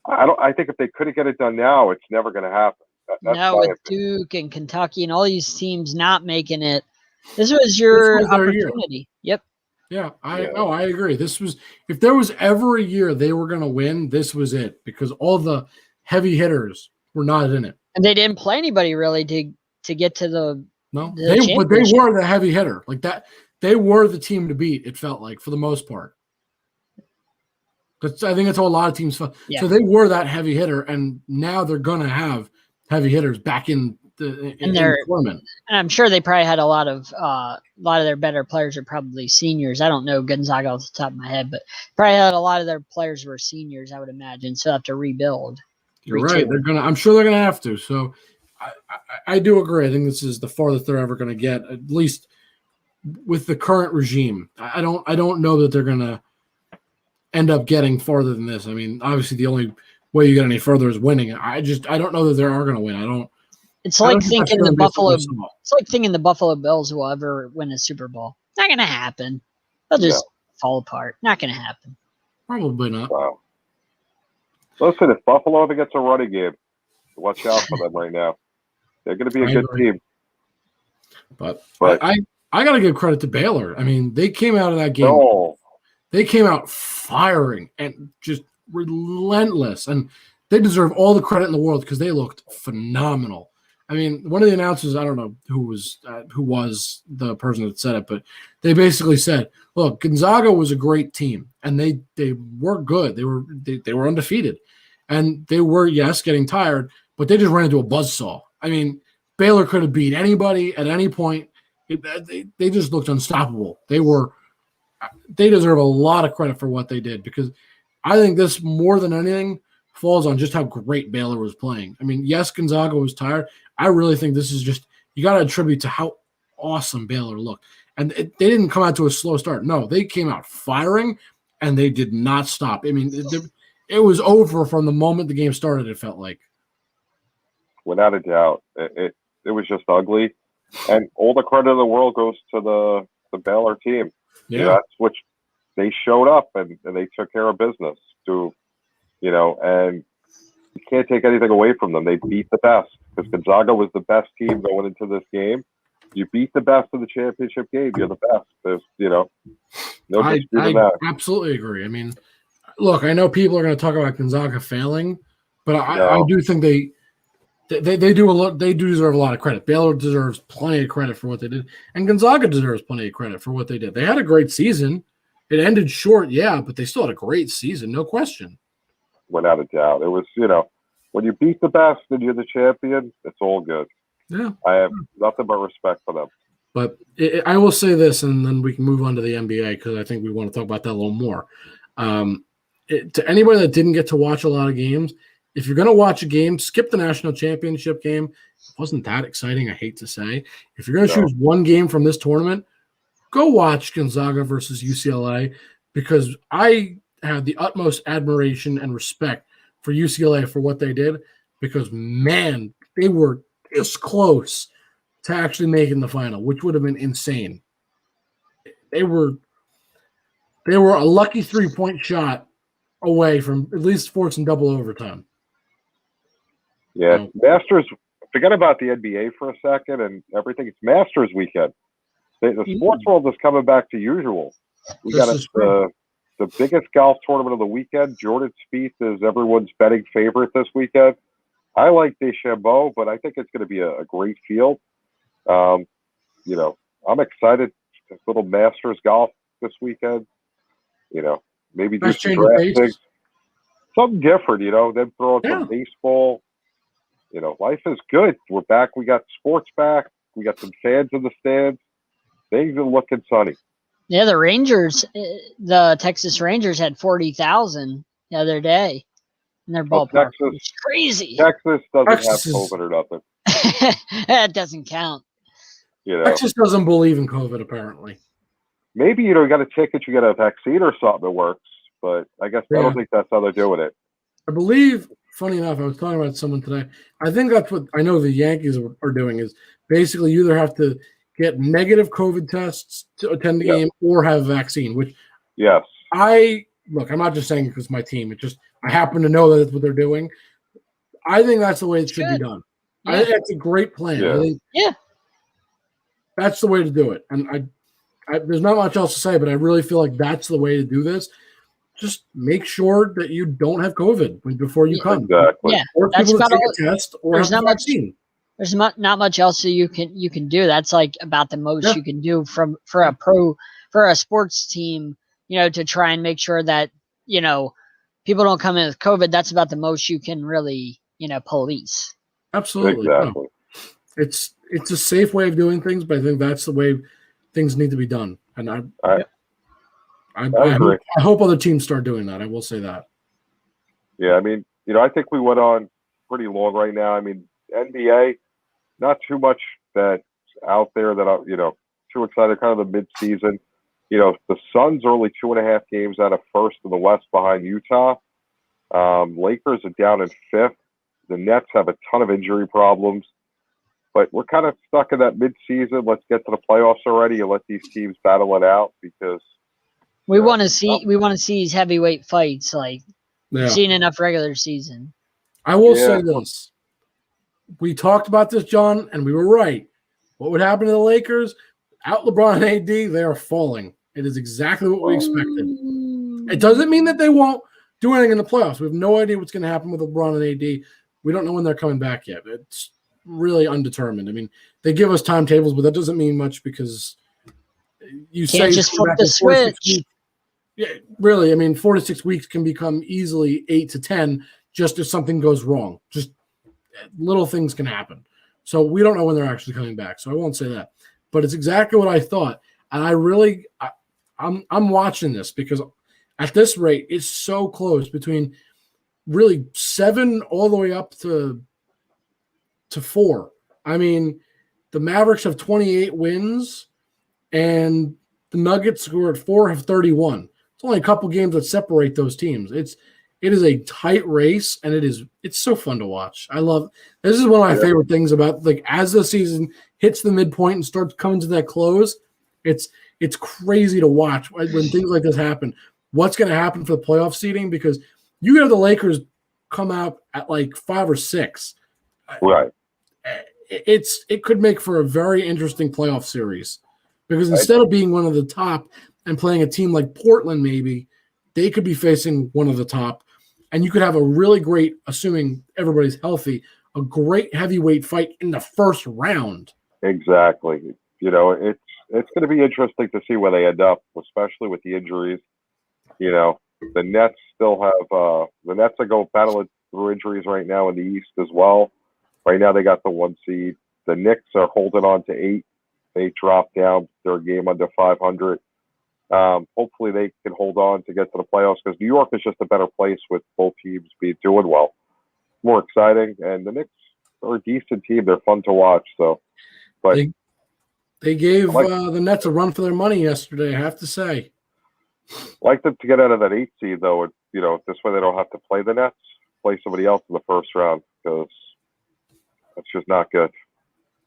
I think if they couldn't get it done now, it's never going to happen. Now with Duke and Kentucky and all these teams not making it, this was your opportunity. Yep. Yeah, I agree. This was, if there was ever a year they were going to win, this was it, because all the heavy hitters were not in it. And they didn't play anybody really to get to the but they were the heavy hitter like that. They were the team to beat. It felt like for the most part. I think that's how a lot of teams felt. Yeah. So they were that heavy hitter, and now they're going to have heavy hitters back in the tournament. And I'm sure they probably had a lot of their better players are probably seniors. I don't know Gonzaga off the top of my head, but probably had a lot of their players were seniors, I would imagine. So they have to rebuild. You're right. I'm sure they're gonna have to. So I do agree. I think this is the farthest they're ever gonna get, at least with the current regime. I don't know that they're gonna end up getting farther than this. Obviously the only way you get any further is winning. I don't know that they are gonna win. It's like thinking the Buffalo. It's like thinking the Buffalo Bills will ever win a Super Bowl. Not gonna happen. They'll just fall apart. Not gonna happen. Probably not. Wow. Listen, if Buffalo ever gets a running game, watch out for them right now. They're going to be a good team. But I got to give credit to Baylor. They came out of that game. They came out firing and just relentless. And they deserve all the credit in the world because they looked phenomenal. One of the announcers, I don't know who was the person that said it, but they basically said, look, Gonzaga was a great team, and they were good. They were undefeated, and they were, yes, getting tired, but they just ran into a buzzsaw. Baylor could have beat anybody at any point. They just looked unstoppable. They deserve a lot of credit for what they did, because I think this, more than anything, falls on just how great Baylor was playing. Yes, Gonzaga was tired. I really think this is just, you got to attribute to how awesome Baylor looked. And they didn't come out to a slow start. No, they came out firing, and they did not stop. I mean, it was over from the moment the game started, it felt like. Without a doubt. It was just ugly. And all the credit in the world goes to the Baylor team. Yeah. You know, that's which they showed up and they took care of business and you can't take anything away from them. They beat the best because Gonzaga was the best team going into this game. You beat the best in the championship game. You're the best. There's, no disputing that. I absolutely agree. I mean, look, I know people are going to talk about Gonzaga failing, but I do think they do a lot. They do deserve a lot of credit. Baylor deserves plenty of credit for what they did, and Gonzaga deserves plenty of credit for what they did. They had a great season. It ended short, yeah, but they still had a great season, no question. Without a doubt, it was when you beat the best and you're the champion, it's all good. Yeah, I have nothing but respect for them. But I will say this, and then we can move on to the NBA because I think we want to talk about that a little more. To anybody that didn't get to watch a lot of games, if you're going to watch a game, skip the national championship game. It wasn't that exciting, I hate to say. If you're going to choose one game from this tournament, go watch Gonzaga versus UCLA because I have the utmost admiration and respect for UCLA for what they did because, man, they were this close to actually making the final, which would have been insane. They were a lucky 3-point shot away from at least forcing double overtime. Yeah, Masters. Forget about the NBA for a second and everything. It's Masters weekend. The sports world is coming back to usual. We got the biggest golf tournament of the weekend. Jordan Spieth is everyone's betting favorite this weekend. I like DeChambeau, but I think it's going to be a great field. I'm excited. A little Masters golf this weekend. Maybe do some drafting. Something different, then throw in some baseball. Life is good. We're back. We got sports back. We got some fans in the stands. Things are looking sunny. Yeah, the Texas Rangers had 40,000 the other day in their ballpark. It's crazy. Texas doesn't have COVID or nothing. That doesn't count. Texas doesn't believe in COVID, apparently. Maybe, you got a ticket, you get a vaccine or something that works. But I guess I don't think that's how they're doing it. I believe, funny enough, I was talking about someone today. I think that's what I know the Yankees are doing is basically you either have to get negative COVID tests to attend the game or have a vaccine, which I'm not just saying because my team. It just I happen to know that that's what they're doing. I think that's the way it should be done. Yeah. I think that's a great plan. Yeah. That's the way to do it. And I there's not much else to say, but I really feel like that's the way to do this. Just make sure that you don't have COVID before you come. Exactly. Yeah, or that's people about take a test or there's have not a vaccine. There's not much else you can do. That's like about the most you can do for a sports team, to try and make sure that, people don't come in with COVID. That's about the most you can really, police. Absolutely. Exactly. No. It's a safe way of doing things, but I think that's the way things need to be done. And I hope other teams start doing that. I will say that. Yeah, I mean, I think we went on pretty long right now. I mean, NBA, not too much that's out there that I'm, too excited. Kind of the mid-season. The Suns are only 2.5 games out of first in the West behind Utah. Lakers are down in fifth. The Nets have a ton of injury problems. But we're kind of stuck in that mid-season. Let's get to the playoffs already and let these teams battle it out because we want to see these heavyweight fights. Like we've seen enough regular season. I will say this. We talked about this, John, and we were right. What would happen to the Lakers? Out LeBron and AD, they are falling. It is exactly what we expected. It doesn't mean that they won't do anything in the playoffs. We have no idea what's going to happen with LeBron and AD. We don't know when they're coming back yet. It's really undetermined. I mean, they give us timetables, but that doesn't mean much because you can't just flip the switch. Yeah, really. I mean, 4 to 6 weeks can become easily 8 to 10 just if something goes wrong. Just little things can happen. So we don't know when they're actually coming back. So I won't say that. But it's exactly what I thought. And I'm watching this because at this rate, it's so close between really 7 all the way up to 4. I mean, the Mavericks have 28 wins and the Nuggets, who are at 4, have 31. It's only a couple games that separate those teams. It is a tight race, and it's so fun to watch. This is one of my favorite things about, like, as the season hits the midpoint and starts coming to that close, it's crazy to watch when things like this happen. What's going to happen for the playoff seeding? Because you have the Lakers come out at like 5 or 6. Right. It could make for a very interesting playoff series, because instead of being one of the top and playing a team like Portland, maybe they could be facing one of the top, and you could have a really great, assuming everybody's healthy, a great heavyweight fight in the first round. Exactly. You know, it's going to be interesting to see where they end up, especially with the injuries. You know, the Nets still have the Nets are battling through injuries right now in the East as well. Right now they got the 1 seed. The Knicks are holding on to 8. They dropped down their game under 500. Hopefully they can hold on to get to the playoffs, because New York is just a better place with both teams doing well. More exciting, and the Knicks are a decent team. They're fun to watch. So, but they gave the Nets a run for their money yesterday, I have to say. I'd like them to get out of that 8 seed, though. You know, this way they don't have to play the Nets, play somebody else in the first round, because that's just not good.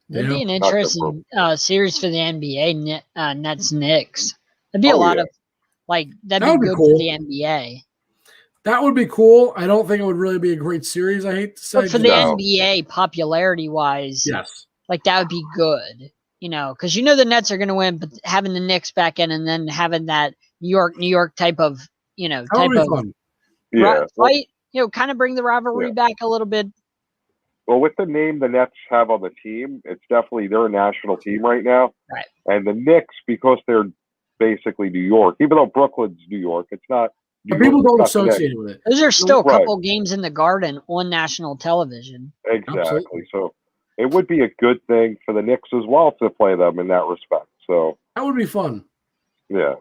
It'd be an interesting series for the NBA, Nets-Knicks. It'd be that'd be good cool for the NBA. That would be cool. I don't think it would really be a great series, I hate to say. But for the NBA, popularity-wise, yes, like, that would be good. You know, because you know the Nets are going to win, but having the Knicks back in and then having that New York type of, fun. fight, kind of bring the rivalry back a little bit. Well, with the name the Nets have on the team, it's definitely, they're a national team right now. Right. And the Knicks, because they're basically New York, even though Brooklyn's New York, it's not. But people don't associate with it. Those are still a couple games in the Garden on national television. Exactly. Absolutely. So it would be a good thing for the Knicks as well to play them in that respect. So that would be fun. Yeah.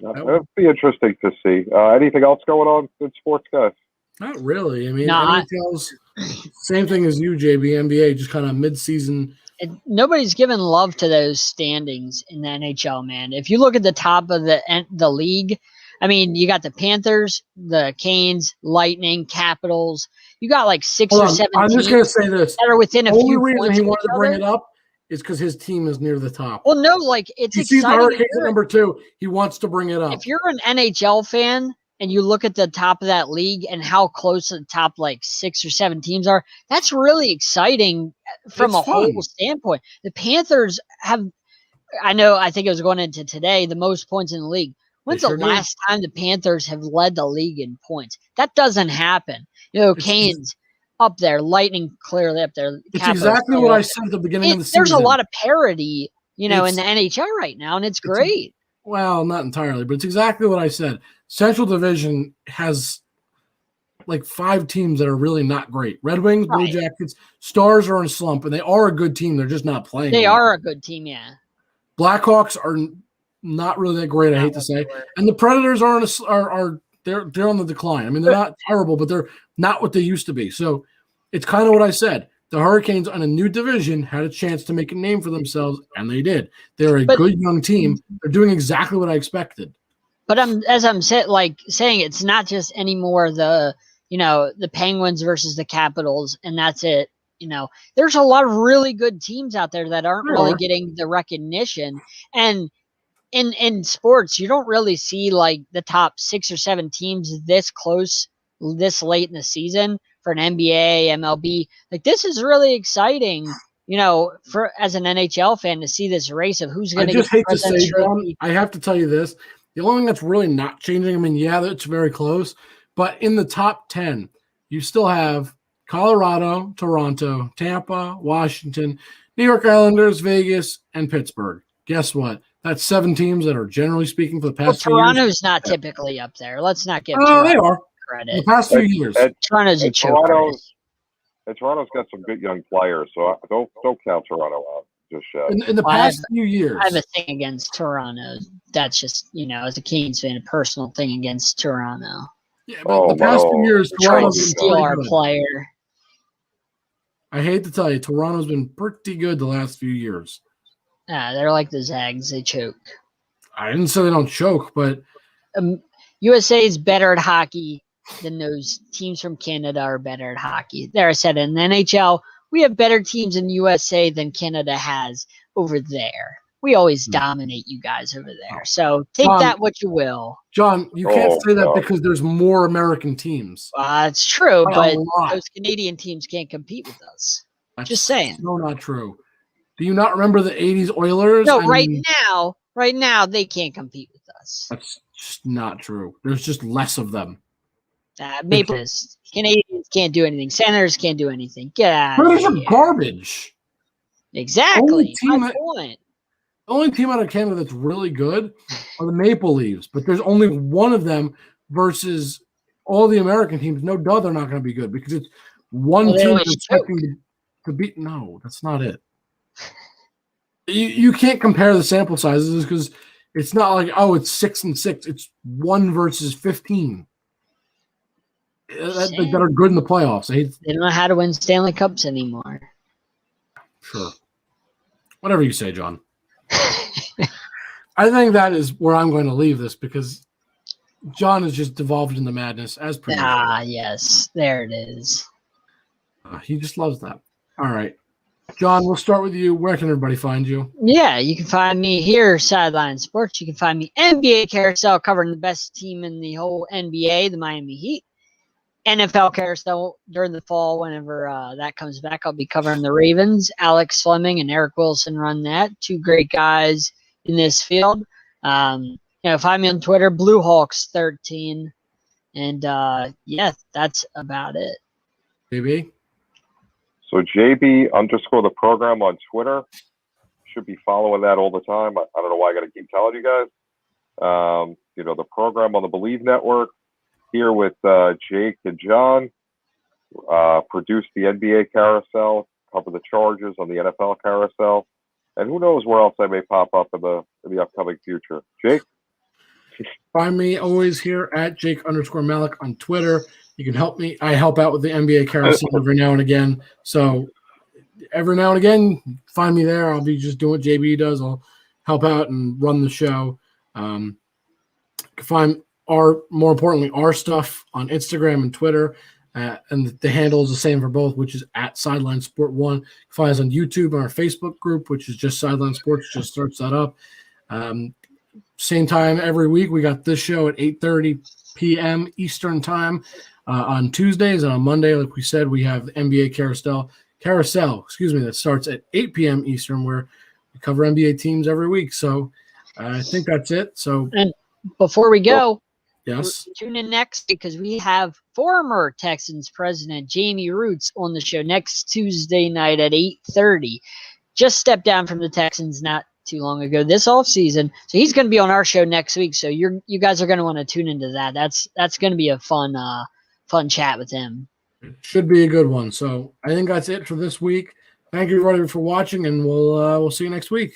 That would be interesting to see. Anything else going on in sports, guys? Not really. I mean, NHL's same thing as you, JB. NBA, just kind of mid-season. Nobody's giving love to those standings in the NHL, man. If you look at the top of the league, I mean, you got the Panthers, the Canes, Lightning, Capitals. You got like 6 or 7 I'm just going to say this. That are within a few points. The only reason he wanted to bring it up is because his team is near the top. Well, no, like, it's exciting. He sees the Hurricanes at number 2. He wants to bring it up. If you're an NHL fan and you look at the top of that league and how close to the top like 6 or 7 teams are, that's really exciting from a whole standpoint. The Panthers have, I think it was going into today, the most points in the league. When's the last time the Panthers have led the league in points? That doesn't happen. Canes up there, Lightning clearly up there. It's exactly what I said at the beginning of the season. There's a lot of parity, in the NHL right now, and it's great. Well, not entirely, but it's exactly what I said. Central Division has like 5 teams that are really not great. Red Wings, Blue Jackets, Stars are in a slump, and they are a good team. They're just not playing. They are a good team, yeah. Blackhawks are not really that great, I hate to say. And the Predators are they're on the decline. I mean, they're not terrible, but they're not what they used to be. So it's kind of what I said. The Hurricanes on a new division had a chance to make a name for themselves, and they did. They're a good young team. They're doing exactly what I expected. But I'm saying, it's not just anymore the Penguins versus the Capitals, and that's it. There's a lot of really good teams out there that aren't really getting the recognition. And in sports, you don't really see like the top 6 or 7 teams this close, this late in the season for an NBA, MLB. Like, this is really exciting, for as an NHL fan to see this race of who's going to get. I just hate to say, John, I have to tell you this. The only thing that's really not changing, I mean, yeah, it's very close, but in the top 10, you still have Colorado, Toronto, Tampa, Washington, New York Islanders, Vegas, and Pittsburgh. Guess what? That's 7 teams that are, generally speaking, for the past 2 years. Toronto's not typically up there. Let's not give they are. Credit. The past few years. Toronto's a choke. Toronto's got some good young players, so don't count Toronto out. Just in the past few years. I have a thing against Toronto. That's just, as a Kings fan, a personal thing against Toronto. Yeah, but the past few years, Toronto's been steal our player. I hate to tell you, Toronto's been pretty good the last few years. They're like the Zags. They choke. I didn't say they don't choke, but USA is better at hockey than those teams from Canada are better at hockey. There, I said it. In the NHL, we have better teams in USA than Canada has over there. We always dominate you guys over there. So take that what you will. John, you can't say that because there's more American teams. It's true, but those Canadian teams can't compete with us. That's just saying. So not true. Do you not remember the 80s Oilers? No, right now, they can't compete with us. That's just not true. There's just less of them. Canadians can't do anything. Senators can't do anything. Get out of here. Senators are garbage. Exactly. My point. The only team out of Canada that's really good are the Maple Leafs, but there's only one of them versus all the American teams. No duh, they're not going to be good because it's one team that's expecting to beat. No, that's not it. You can't compare the sample sizes because it's not like, it's 6-6. It's 1 versus 15 that are good in the playoffs. They don't know how to win Stanley Cups anymore. Sure. Whatever you say, John. I think that is where I'm going to leave this because John has just devolved into madness as per usual. Yes. There it is. He just loves that. All right. John, we'll start with you. Where can everybody find you? Yeah, you can find me here, Sideline Sports. You can find me NBA Carousel, covering the best team in the whole NBA, the Miami Heat. NFL Carousel during the fall, whenever that comes back, I'll be covering the Ravens. Alex Fleming and Eric Wilson run that. Two great guys in this field. Find me on Twitter, BlueHawks13. And, that's about it. JB? So JB_the program on Twitter. Should be following that all the time. I don't know why I got to keep telling you guys. The program on the Believe Network. Here with Jake and John, produce the NBA Carousel, cover the Chargers on the NFL Carousel, and who knows where else I may pop up in the upcoming future. Jake? Find me always here at Jake_Malik on Twitter. You can help me. I help out with the NBA Carousel every now and again. So every now and again, find me there. I'll be just doing what JB does. I'll help out and run the show. You can find more importantly, our stuff on Instagram and Twitter, and the handle is the same for both, which is at Sideline Sport 1. Find us on YouTube and our Facebook group, which is just Sideline Sports. Just search that up. Same time every week. We got this show at 8:30 p.m. Eastern time on Tuesdays, and on Monday, like we said, we have the NBA Carousel. That starts at 8 p.m. Eastern, where we cover NBA teams every week. So I think that's it. So and before we go. Yes. Tune in next because we have former Texans president Jamie Roots on the show next Tuesday night at 8:30. Just stepped down from the Texans not too long ago this offseason. So he's going to be on our show next week. So you guys are going to want to tune into that. That's going to be a fun chat with him. It should be a good one. So I think that's it for this week. Thank you everybody for watching, and we'll see you next week.